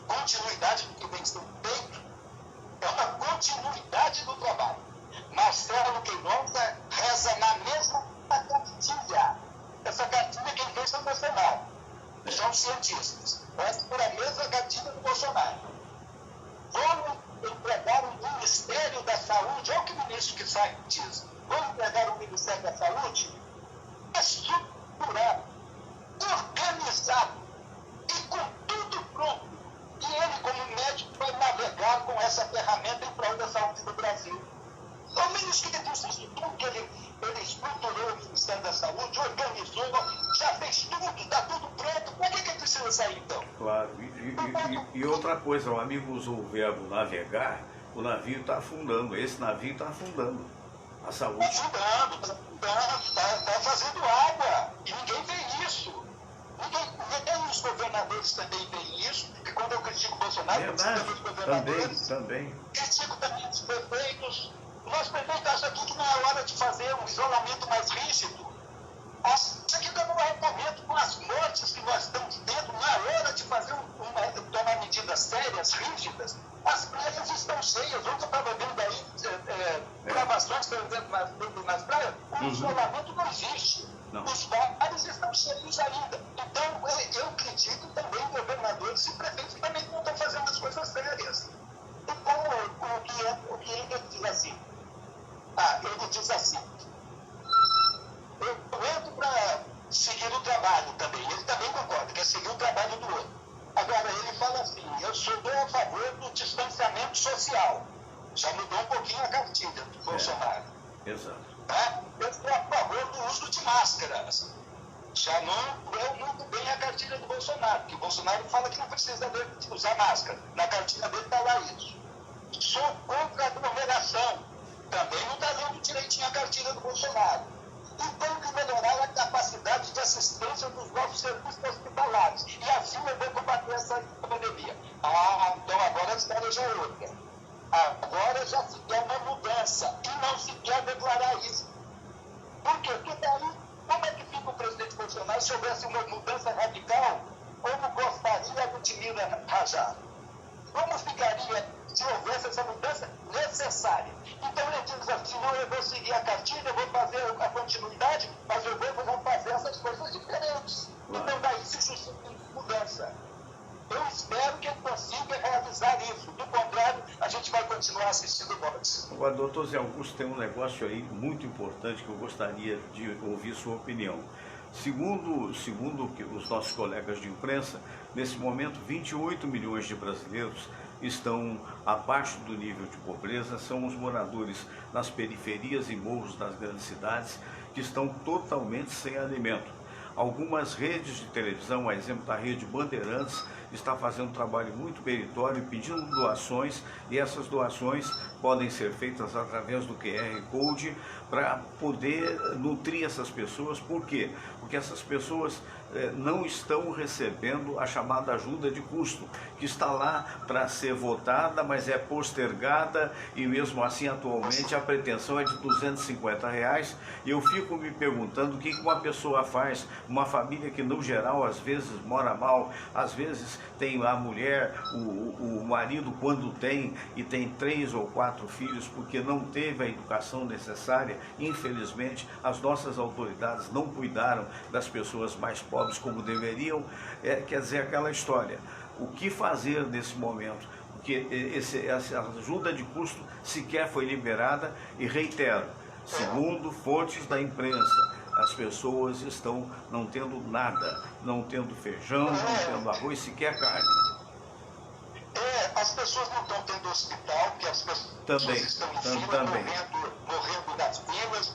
Continuidade do que vem sendo feito é uma continuidade do trabalho. Marcelo Queiroga reza na mesma cartilha. Essa cartilha quem fez foi o Bolsonaro. São cientistas. Reza por a mesma cartilha do Bolsonaro. Vamos entregar o Ministério da Saúde, olha o que o ministro que sai diz. Vamos entregar o Ministério da Saúde estruturado, organizado e com tudo pronto. E ele, como médico, vai navegar com essa ferramenta em prol da saúde do Brasil. O ministro que disse isso tudo, que ele estruturou o Ministério da Saúde, organizou, já fez tudo, está tudo pronto. Por que ele precisa sair, então? Claro. E outra coisa, o amigo usou o verbo navegar, o navio está afundando. Esse navio está afundando. A saúde. Está fazendo água. E ninguém vê isso. Nem os governadores também veem isso. E quando eu critico o Bolsonaro, eu critico os governadores. Também. Critico também os prefeitos. O nosso prefeito acha aqui que não é hora de fazer um isolamento mais rígido. Acha que não é momento, com as mortes que nós estamos tendo, não é hora de fazer tomar medidas sérias, rígidas. As praias estão cheias. Ontem eu estava vendo aí gravações, por exemplo, nas praias. O isolamento não existe. Não. Os bares estão cheios ainda. Então, eu critico também governadores e prefeitos que também não estão fazendo as coisas sérias. Então, o que ele diz assim? Ele diz assim: eu entro para seguir o trabalho também. Ele também concorda, quer seguir o trabalho do outro. Agora, ele fala assim: eu sou a favor do distanciamento social. Já mudou um pouquinho a cartilha do Bolsonaro. Exato. Eu sou a favor do uso de máscaras. Já não deu muito bem a cartilha do Bolsonaro, porque o Bolsonaro fala que não precisa usar máscara. Na cartilha dele está lá isso. Sou contra a aglomeração. Também não está dando direitinho a cartilha do Bolsonaro. E tem que melhorar a capacidade de assistência dos nossos serviços hospitalares. E assim eu vou combater essa pandemia. Então agora a história já é outra. Agora já se quer uma mudança. E não se quer declarar isso. Por quê? Porque daí, como é que fica o presidente Bolsonaro se houvesse uma mudança radical, como gostaria a Ludmila Rajá? Como ficaria se houvesse essa mudança necessária? Então ele diz assim: não, eu vou seguir a cartilha, eu vou fazer a continuidade, mas eu vou fazer essas coisas diferentes. Então daí se justifica mudança. Eu espero que ele consiga realizar isso. Do contrário, a gente vai continuar assistindo boxe. Agora, doutor Zé Augusto, tem um negócio aí muito importante que eu gostaria de ouvir sua opinião. Segundo os nossos colegas de imprensa, nesse momento 28 milhões de brasileiros estão abaixo do nível de pobreza, são os moradores nas periferias e morros das grandes cidades que estão totalmente sem alimento. Algumas redes de televisão, a exemplo da rede Bandeirantes, está fazendo um trabalho muito meritório, pedindo doações, e essas doações podem ser feitas através do QR Code para poder nutrir essas pessoas. Por quê? Porque essas pessoas não estão recebendo a chamada ajuda de custo, que está lá para ser votada, mas é postergada, e mesmo assim atualmente a pretensão é de R$250. E eu fico me perguntando o que uma pessoa faz, uma família que no geral às vezes mora mal, às vezes tem a mulher, o marido quando tem, e tem 3 ou 4 filhos, porque não teve a educação necessária. Infelizmente as nossas autoridades não cuidaram das pessoas mais pobres como deveriam. Quer dizer, aquela história, o que fazer nesse momento? Porque essa ajuda de custo sequer foi liberada, e reitero, segundo fontes da imprensa, as pessoas estão não tendo nada, não tendo feijão, não tendo arroz, sequer carne. As pessoas não estão tendo hospital, porque as pessoas estão em fila, morrendo nas filas.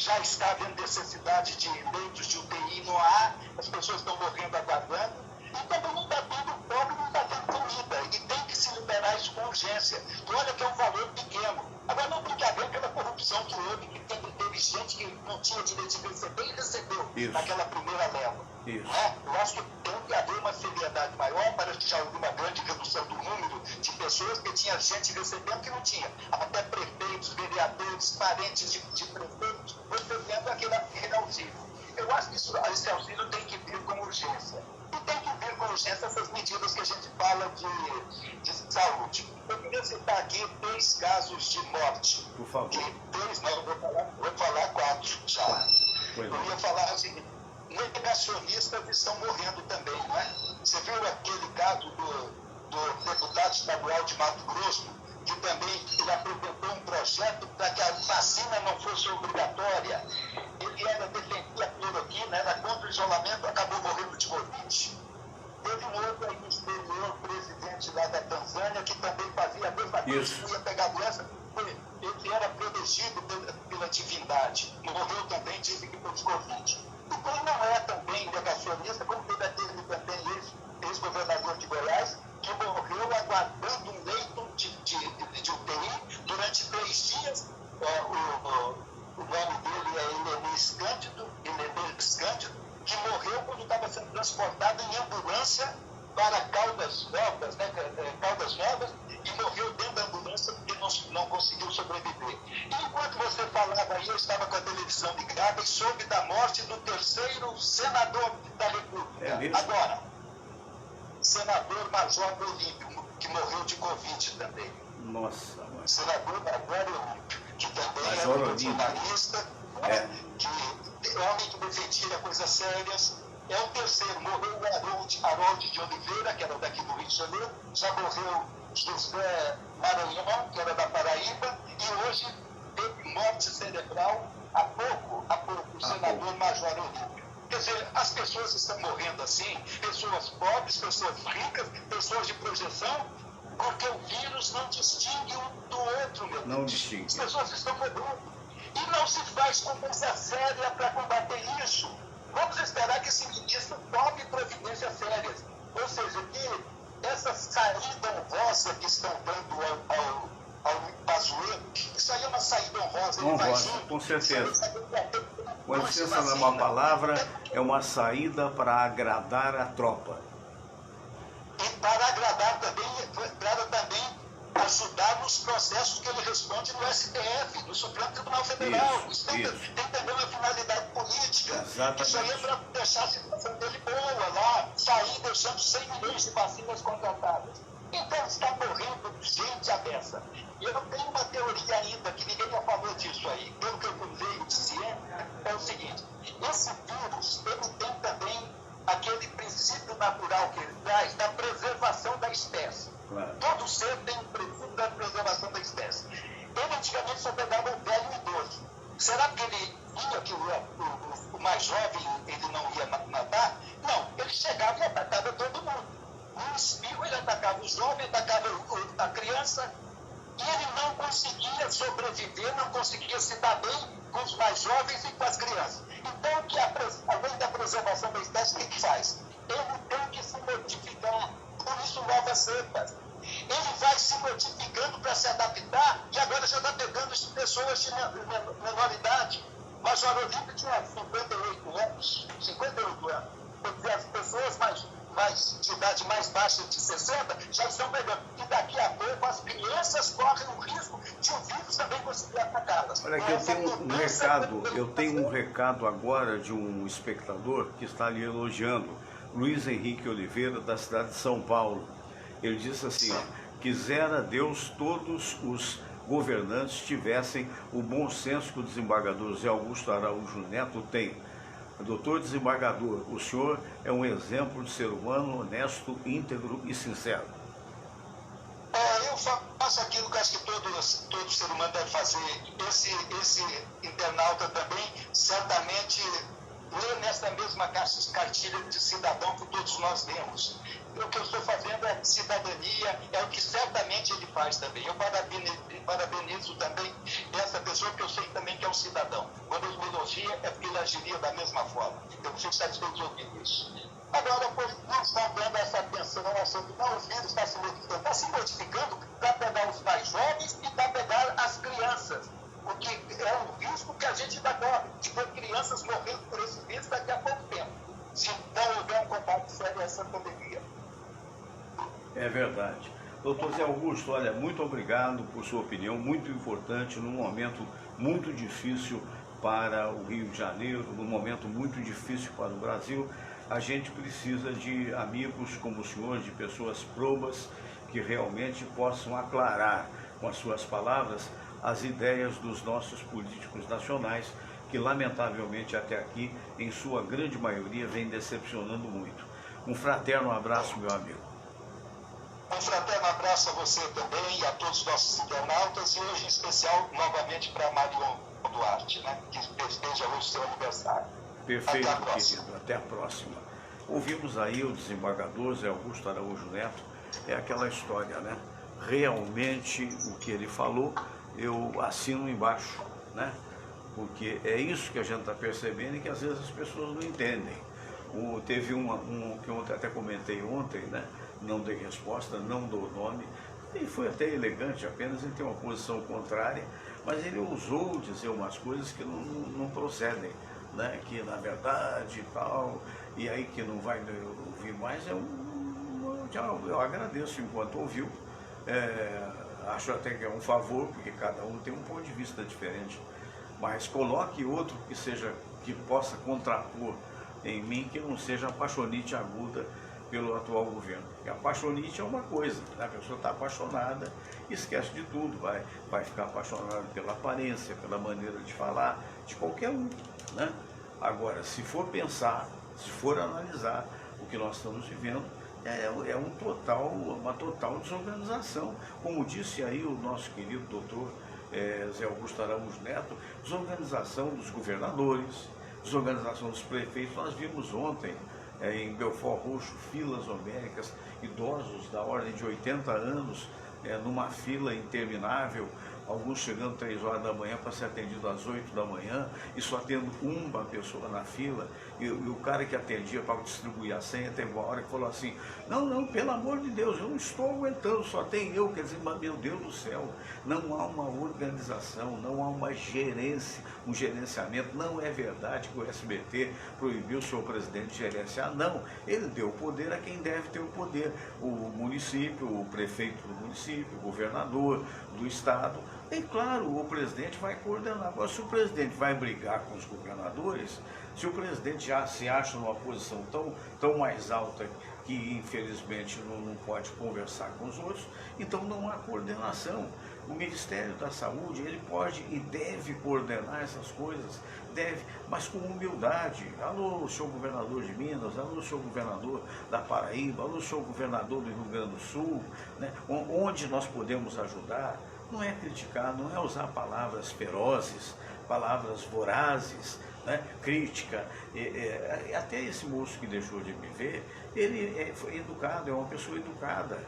já está havendo necessidade de leitos de UTI, não há, as pessoas estão morrendo aguardando, e também não está tendo pobre, não está tendo comida, e tem que se liberar isso com urgência. E olha que é um valor pequeno. Agora não tem que haver aquela corrupção que houve, que teve gente que não tinha direito de receber e recebeu naquela primeira leva. Né? Eu acho que tem que haver uma seriedade maior, parece que já houve uma grande redução do número de pessoas, que tinha gente recebendo que não tinha. Até prefeitos, vereadores, parentes de prefeitos recebendo aquele auxílio. Eu acho que esse auxílio tem que vir com urgência. E tem que vir com urgência essas medidas que a gente fala de saúde. Eu queria citar aqui 3 casos de morte. Por favor. 3 não, vou falar 4 já. Eu ia falar o seguinte, negacionistas estão morrendo também, não é? Você viu aquele caso do deputado estadual de Mato Grosso, que também ele apresentou um projeto para que a vacina não fosse obrigatória. Ele era defendia a cloroquina, era contra o isolamento, acabou morrendo de Covid. Teve um outro aí no exterior, presidente lá da Tanzânia, que também fazia a mesma coisa, não ia pegar a doença, ele era protegido pela divindade. Morreu também, dizem que foi de Covid. E quem não é também negacionista, como teve aquele também ex-governador de Goiás, que morreu aguardando um leito de UTI durante 3 dias. O nome dele é Helenês Cândido, que morreu quando estava sendo transportado em ambulância para Caldas Novas, e morreu dentro da ambulância porque não conseguiu sobreviver. E enquanto você falava aí, eu estava com a televisão ligada e soube da morte do 3º senador da República. Agora, senador Major Olímpio, que morreu de Covid também. Nossa, mãe. Senador Major Olímpio, que também era um jornalista, que homem que defendia coisas sérias. É o 3º, morreu o Harold de Oliveira, que era daqui do Rio de Janeiro, já morreu José Maranhão, que era da Paraíba, e hoje teve morte cerebral há pouco o senador Major Olímpio. Quer dizer, as pessoas estão morrendo assim, pessoas pobres, pessoas ricas, pessoas de projeção, porque o vírus não distingue um do outro, meu Deus. Não distingue. As pessoas estão morrendo. E não se faz coisa séria para combater isso. Vamos esperar que esse ministro tome providências sérias. Ou seja, que essa saída honrosa que estão dando ao Pazuello, isso aí é uma saída honrosa. Honrosa, com certeza. Com licença, não é uma palavra, é uma saída para agradar a tropa. E para agradar também, ajudar nos processos que ele responde no STF, no Supremo Tribunal Federal. Isso tem também uma finalidade política. Exatamente. Isso aí é para deixar a situação dele boa lá, sair deixando 100 milhões de vacinas contratadas. Então está morrendo gente à beça. E eu tenho uma teoria ainda, que ninguém já falou disso aí, pelo que eu leio de ciência, é o seguinte: esse vírus, ele tem também aquele princípio natural que ele traz da preservação da espécie. Claro. Todo ser tem um princípio da preservação da espécie. Ele antigamente só pegava o velho e o idoso. Será que ele via que o mais jovem ele não ia matar? Não, ele chegava e atacava todo mundo. No espirro ele atacava o jovem, atacava a criança, e ele não conseguia sobreviver, não conseguia se dar bem com os mais jovens e com as crianças. Então, além da preservação da espécie, o que faz? Ele tem que se modificar, por isso novas cepas. Ele vai se modificando para se adaptar, e agora já está pegando pessoas de menor idade. Major Olímpio tinha 58 anos. Quer dizer, as pessoas de idade mais baixa de 60 já estão pegando. E daqui a pouco as crianças correm o risco de o vírus também conseguir atacá-las. Olha aqui, eu tenho um recado agora de um espectador que está ali elogiando, Luiz Henrique Oliveira, da cidade de São Paulo. Ele disse assim, ó: quisera Deus todos os governantes tivessem o bom senso que o desembargador José Augusto Araújo Neto tem. Doutor desembargador, o senhor é um exemplo de ser humano honesto, íntegro e sincero. Eu faço aquilo que acho que todo ser humano deve fazer. Esse internauta também certamente lê nessa mesma cartilha de cidadão que todos nós lemos. o que eu estou fazendo é cidadania, é o que certamente ele faz também. Eu parabenizo também essa pessoa, que eu sei também que é um cidadão. Quando ele me elogia, é porque ele agiria da mesma forma. Eu fico satisfeito de ouvir isso. Agora, pois não estão dando essa atenção, achando que não, o vírus está se modificando. Está se modificando para pegar os mais jovens e para pegar as crianças. Porque é um risco que a gente ainda corre, de ver crianças morrendo por esse vírus daqui a pouco tempo, se não houver um combate sério a essa pandemia. É verdade. Doutor Zé Augusto, olha, muito obrigado por sua opinião, muito importante, num momento muito difícil para o Rio de Janeiro, num momento muito difícil para o Brasil. A gente precisa de amigos como o senhor, de pessoas probas, que realmente possam aclarar com as suas palavras as ideias dos nossos políticos nacionais, que lamentavelmente até aqui, em sua grande maioria, vem decepcionando muito. Um fraterno abraço, meu amigo. Um fraterno abraço a você também e a todos os nossos internautas, e hoje em especial, novamente, para Marion Duarte, né, que festeja hoje seu aniversário. Perfeito, Até a próxima. querido. Até a próxima. Ouvimos aí o desembargador Zé Augusto Araújo Neto. É aquela história, né? Realmente o que ele falou, eu assino embaixo, né? Porque é isso que a gente está percebendo e que às vezes as pessoas não entendem. Teve um que eu até comentei ontem, né? Não dei resposta, não dou nome, e foi até elegante, apenas ele tem uma posição contrária, mas ele ousou dizer umas coisas que não procedem, né? Que na verdade e tal, e aí que não vai ouvir mais, eu agradeço enquanto ouviu, acho até que é um favor, porque cada um tem um ponto de vista diferente, mas coloque outro que possa contrapor em mim, que não seja apaixonite aguda pelo atual governo. Porque a apaixonite é uma coisa, né? A pessoa está apaixonada, esquece de tudo, vai ficar apaixonada pela aparência, pela maneira de falar, de qualquer um, né? Agora, se for pensar, se for analisar o que nós estamos vivendo, uma total desorganização. Como disse aí o nosso querido doutor Zé Augusto Araújo Neto, desorganização dos governadores, desorganização dos prefeitos. Nós vimos ontem em Belfort Roxo filas homéricas, idosos da ordem de 80 anos, numa fila interminável, alguns chegando 3 horas da manhã para ser atendido às 8 da manhã, e só tendo uma pessoa na fila, e o cara que atendia para distribuir a senha, teve uma hora que falou assim, não, pelo amor de Deus, eu não estou aguentando, só tem eu, quer dizer, mas meu Deus do céu, não há uma organização, não há uma gerência, um gerenciamento. Não é verdade que o SBT proibiu o seu presidente de gerenciar, não, ele deu o poder a quem deve ter o poder, o município, o prefeito do município, o governador do estado. E claro, o presidente vai coordenar. Agora, se o presidente vai brigar com os governadores, se o presidente já se acha numa posição tão mais alta que infelizmente não pode conversar com os outros, então não há coordenação. O Ministério da Saúde, ele pode e deve coordenar essas coisas, deve, mas com humildade. Alô, senhor governador de Minas, alô, senhor governador da Paraíba, alô, senhor governador do Rio Grande do Sul, né? Onde nós podemos ajudar. Não é criticar, não é usar palavras ferozes, palavras vorazes, né? Crítica. Até esse moço que deixou de me ver, ele foi educado, é uma pessoa educada.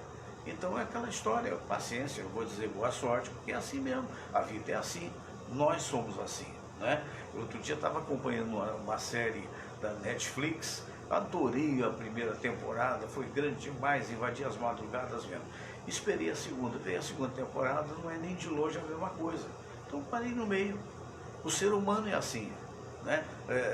Então é aquela história, paciência, eu vou dizer boa sorte, porque é assim mesmo, a vida é assim, nós somos assim, né? Outro dia estava acompanhando uma série da Netflix, adorei a primeira temporada, foi grande demais, invadi as madrugadas vendo. Esperei a segunda, veio a segunda temporada, não é nem de longe a mesma coisa. Então parei no meio. O ser humano é assim, né?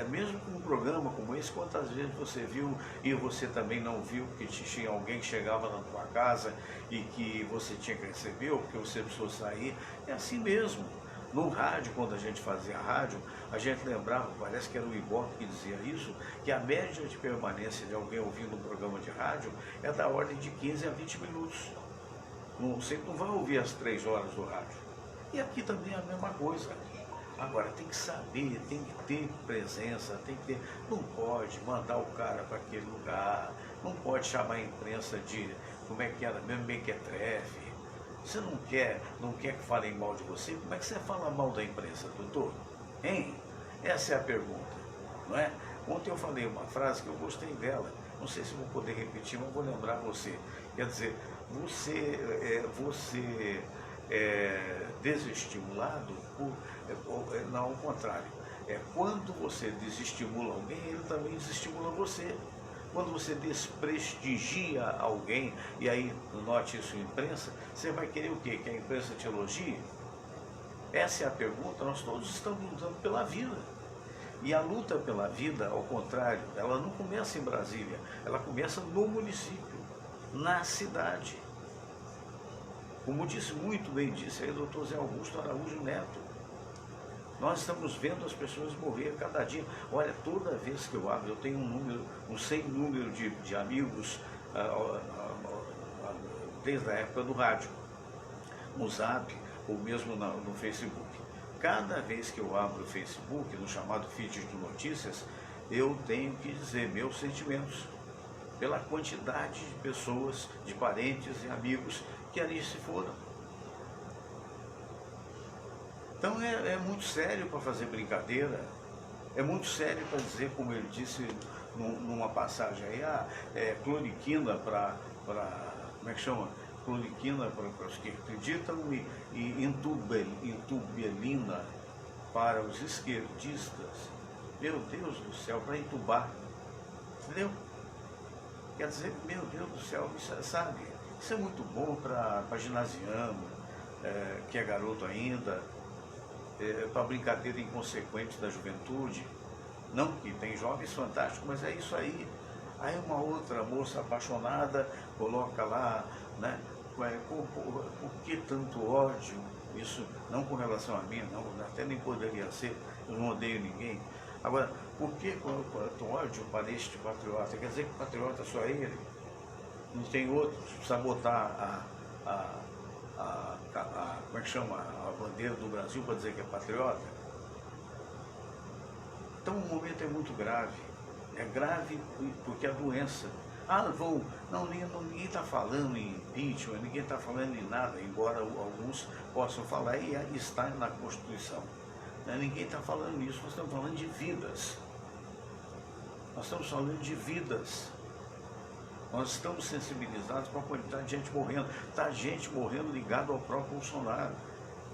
Mesmo com um programa como esse, quantas vezes você viu e você também não viu, porque tinha alguém que chegava na tua casa e que você tinha que receber, ou porque você precisou sair, é assim mesmo. No rádio, quando a gente fazia rádio, a gente lembrava, parece que era o Ibope que dizia isso, que a média de permanência de alguém ouvindo um programa de rádio é da ordem de 15 a 20 minutos. Você não vai ouvir as 3 horas do rádio. E aqui também é a mesma coisa. Agora, tem que saber, tem que ter presença, tem que ter... Não pode mandar o cara para aquele lugar, não pode chamar a imprensa de, como é que era, mesmo mequetrefe. Você não quer que falem mal de você, como é que você fala mal da imprensa, doutor? Hein? Essa é a pergunta, não é? Ontem eu falei uma frase que eu gostei dela. não sei se vou poder repetir, mas vou lembrar você. Quer dizer, você é desestimulado não, ao contrário. Quando você desestimula alguém, ele também desestimula você. Quando você desprestigia alguém, e aí note isso em imprensa, você vai querer o quê? Que a imprensa te elogie? Essa é a pergunta. Nós todos estamos lutando pela vida. E a luta pela vida, ao contrário, ela não começa em Brasília, ela começa no município, na cidade. Como disse muito bem, disse aí o doutor Zé Augusto Araújo Neto, nós estamos vendo as pessoas morrer cada dia. Olha, toda vez que eu abro, eu tenho um sem número de amigos, desde a época do rádio, no Zap, ou mesmo no Facebook. Cada vez que eu abro o Facebook, no chamado feed de notícias, eu tenho que dizer meus sentimentos, pela quantidade de pessoas, de parentes e amigos que ali se foram. Então é muito sério para fazer brincadeira, é muito sério para dizer, como ele disse numa passagem aí, cloriquina para, como é que chama? Cloriquina para os que acreditam e intubelina para os esquerdistas. Meu Deus do céu, para entubar, entendeu? Quer dizer, meu Deus do céu, sabe, isso é muito bom para ginasiano, que é garoto ainda, para brincadeira inconsequente da juventude. Não que tem jovens fantásticos, mas é isso aí. Aí uma outra moça apaixonada coloca lá, né? Por que tanto ódio? Isso não com relação a mim, não, até nem poderia ser, eu não odeio ninguém. Agora, por que tanto ódio para este patriota? Quer dizer que o patriota é só ele? Não tem outros? Precisa botar como é que chama? A bandeira do Brasil para dizer que é patriota? Então o momento é muito grave. É grave porque a doença. Ninguém está falando em impeachment, ninguém está falando em nada, embora alguns possam falar, e está na Constituição. Ninguém está falando nisso, nós estamos falando de vidas. Nós estamos falando de vidas. Nós estamos sensibilizados com a quantidade de gente morrendo. Está gente morrendo ligado ao próprio Bolsonaro.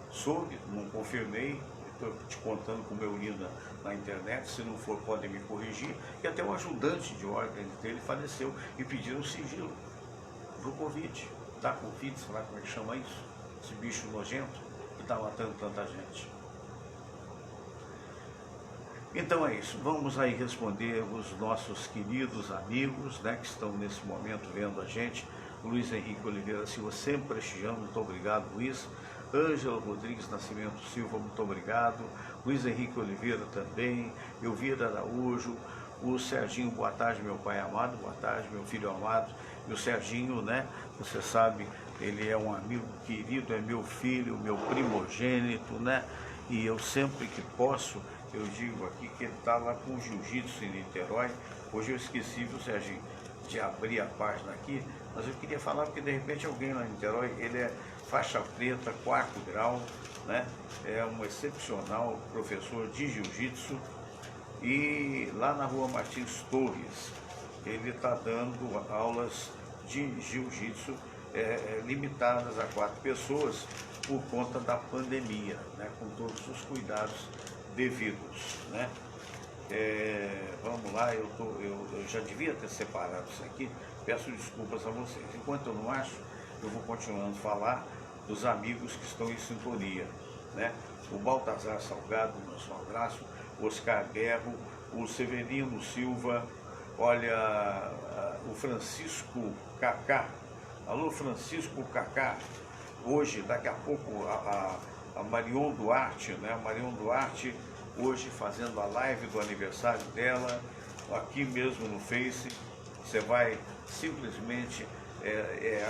Soube, não confirmei, estou te contando como eu li na internet, se não for podem me corrigir, que até o ajudante de ordem dele faleceu e pediram sigilo do Covid. Da Covid, sei lá como é que chama isso? Esse bicho nojento que está matando tanta gente. Então é isso, vamos aí responder os nossos queridos amigos, né, que estão nesse momento vendo a gente. Luiz Henrique Oliveira Silva, sempre prestigiando, muito obrigado, Luiz. Ângela Rodrigues Nascimento Silva, muito obrigado. Luiz Henrique Oliveira também. Elvira Araújo. O Serginho, boa tarde, meu pai amado, boa tarde, meu filho amado. E o Serginho, né, você sabe, ele é um amigo querido, é meu filho, meu primogênito, né? E eu sempre que posso, eu digo aqui que ele está lá com jiu-jitsu em Niterói. Hoje eu esqueci, viu, Serginho, de abrir a página aqui, mas eu queria falar porque de repente alguém lá em Niterói, ele é faixa preta, 4º grau, né? É um excepcional professor de jiu-jitsu, e lá na rua Martins Torres, ele está dando aulas de jiu-jitsu limitadas a 4 pessoas por conta da pandemia, né? Com todos os cuidados devidos, né? Vamos lá, eu já devia ter separado isso aqui, peço desculpas a vocês. Enquanto eu não acho, eu vou continuando a falar dos amigos que estão em sintonia, né? O Baltazar Salgado, nosso abraço, Oscar Guerro, o Severino Silva, olha, o Francisco Cacá, alô Francisco Cacá, hoje, daqui a pouco, a Marion Duarte, né? A Marion Duarte, hoje fazendo a live do aniversário dela, aqui mesmo no Face. Você vai simplesmente,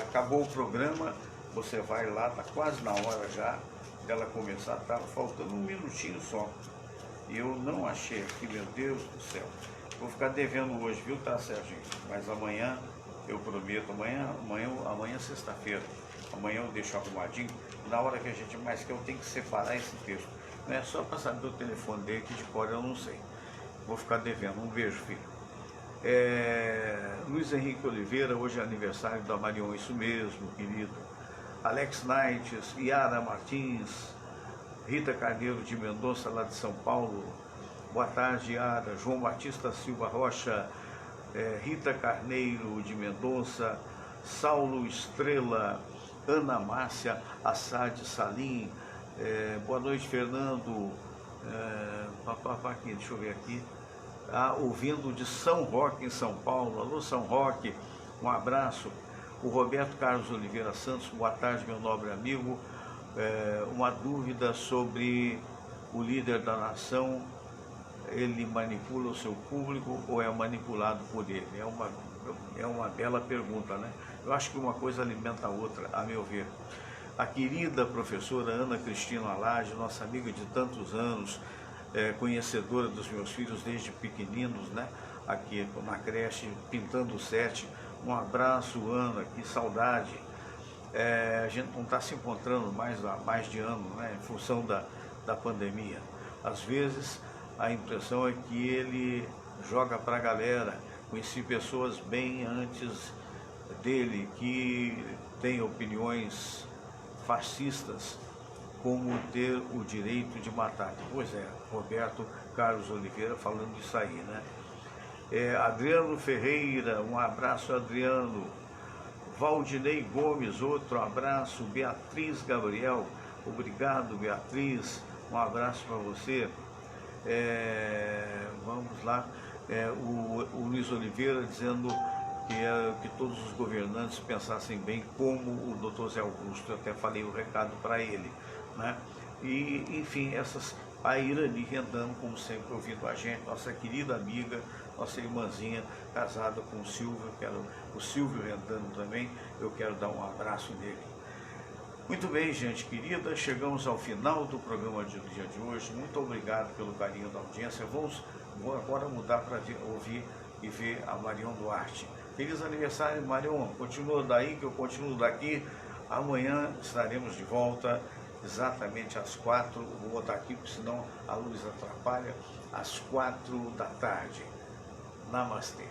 acabou o programa, você vai lá, está quase na hora já dela começar, está faltando um minutinho só. E eu não achei aqui, meu Deus do céu. Vou ficar devendo hoje, viu, tá, Serginho? Mas amanhã, eu prometo, amanhã é sexta-feira, amanhã eu deixo arrumadinho, na hora que a gente mais quer, eu tenho que separar esse texto. Não é só para saber o telefone dele, que de cor eu não sei. Vou ficar devendo. Um beijo, filho. Luiz Henrique Oliveira, hoje é aniversário da Marion, isso mesmo, querido. Alex Nights, Yara Martins, Rita Carneiro de Mendonça, lá de São Paulo. Boa tarde, Yara. João Batista Silva Rocha, Rita Carneiro de Mendonça, Saulo Estrela, Ana Márcia Assad Salim. Boa noite, Fernando. Aqui, deixa eu ver aqui. Ouvindo de São Roque, em São Paulo. Alô, São Roque, um abraço. O Roberto Carlos Oliveira Santos, boa tarde, meu nobre amigo. Uma dúvida sobre o líder da nação, ele manipula o seu público ou é manipulado por ele? É uma bela pergunta, né? Eu acho que uma coisa alimenta a outra, a meu ver. A querida professora Ana Cristina Lage, nossa amiga de tantos anos, conhecedora dos meus filhos desde pequeninos, né? Aqui na creche, pintando o set. Um abraço, Ana, que saudade. A gente não está se encontrando há mais de ano, né? Em função da pandemia. Às vezes, a impressão é que ele joga para a galera. Conheci pessoas bem antes dele que têm opiniões fascistas, como ter o direito de matar. Pois é, Roberto Carlos Oliveira falando isso aí, né? Adriano Ferreira, um abraço, Adriano. Valdinei Gomes, outro abraço. Beatriz Gabriel, obrigado, Beatriz, um abraço para você. Vamos lá, o Luiz Oliveira dizendo que todos os governantes pensassem bem, como o doutor Zé Augusto, eu até falei o recado para ele, né? E, enfim, a Irani Rendano, como sempre, ouvindo a gente, nossa querida amiga, nossa irmãzinha, casada com o Silvio, o Silvio Rendano também, eu quero dar um abraço nele. Muito bem, gente querida, chegamos ao final do programa do dia de hoje. Muito obrigado pelo carinho da audiência. Vou agora mudar para ouvir e ver a Marion Duarte. Feliz aniversário, Marion. Continua daí que eu continuo daqui. Amanhã estaremos de volta exatamente às 4. Vou botar aqui, porque senão a luz atrapalha. Às 4 da tarde. Namastê.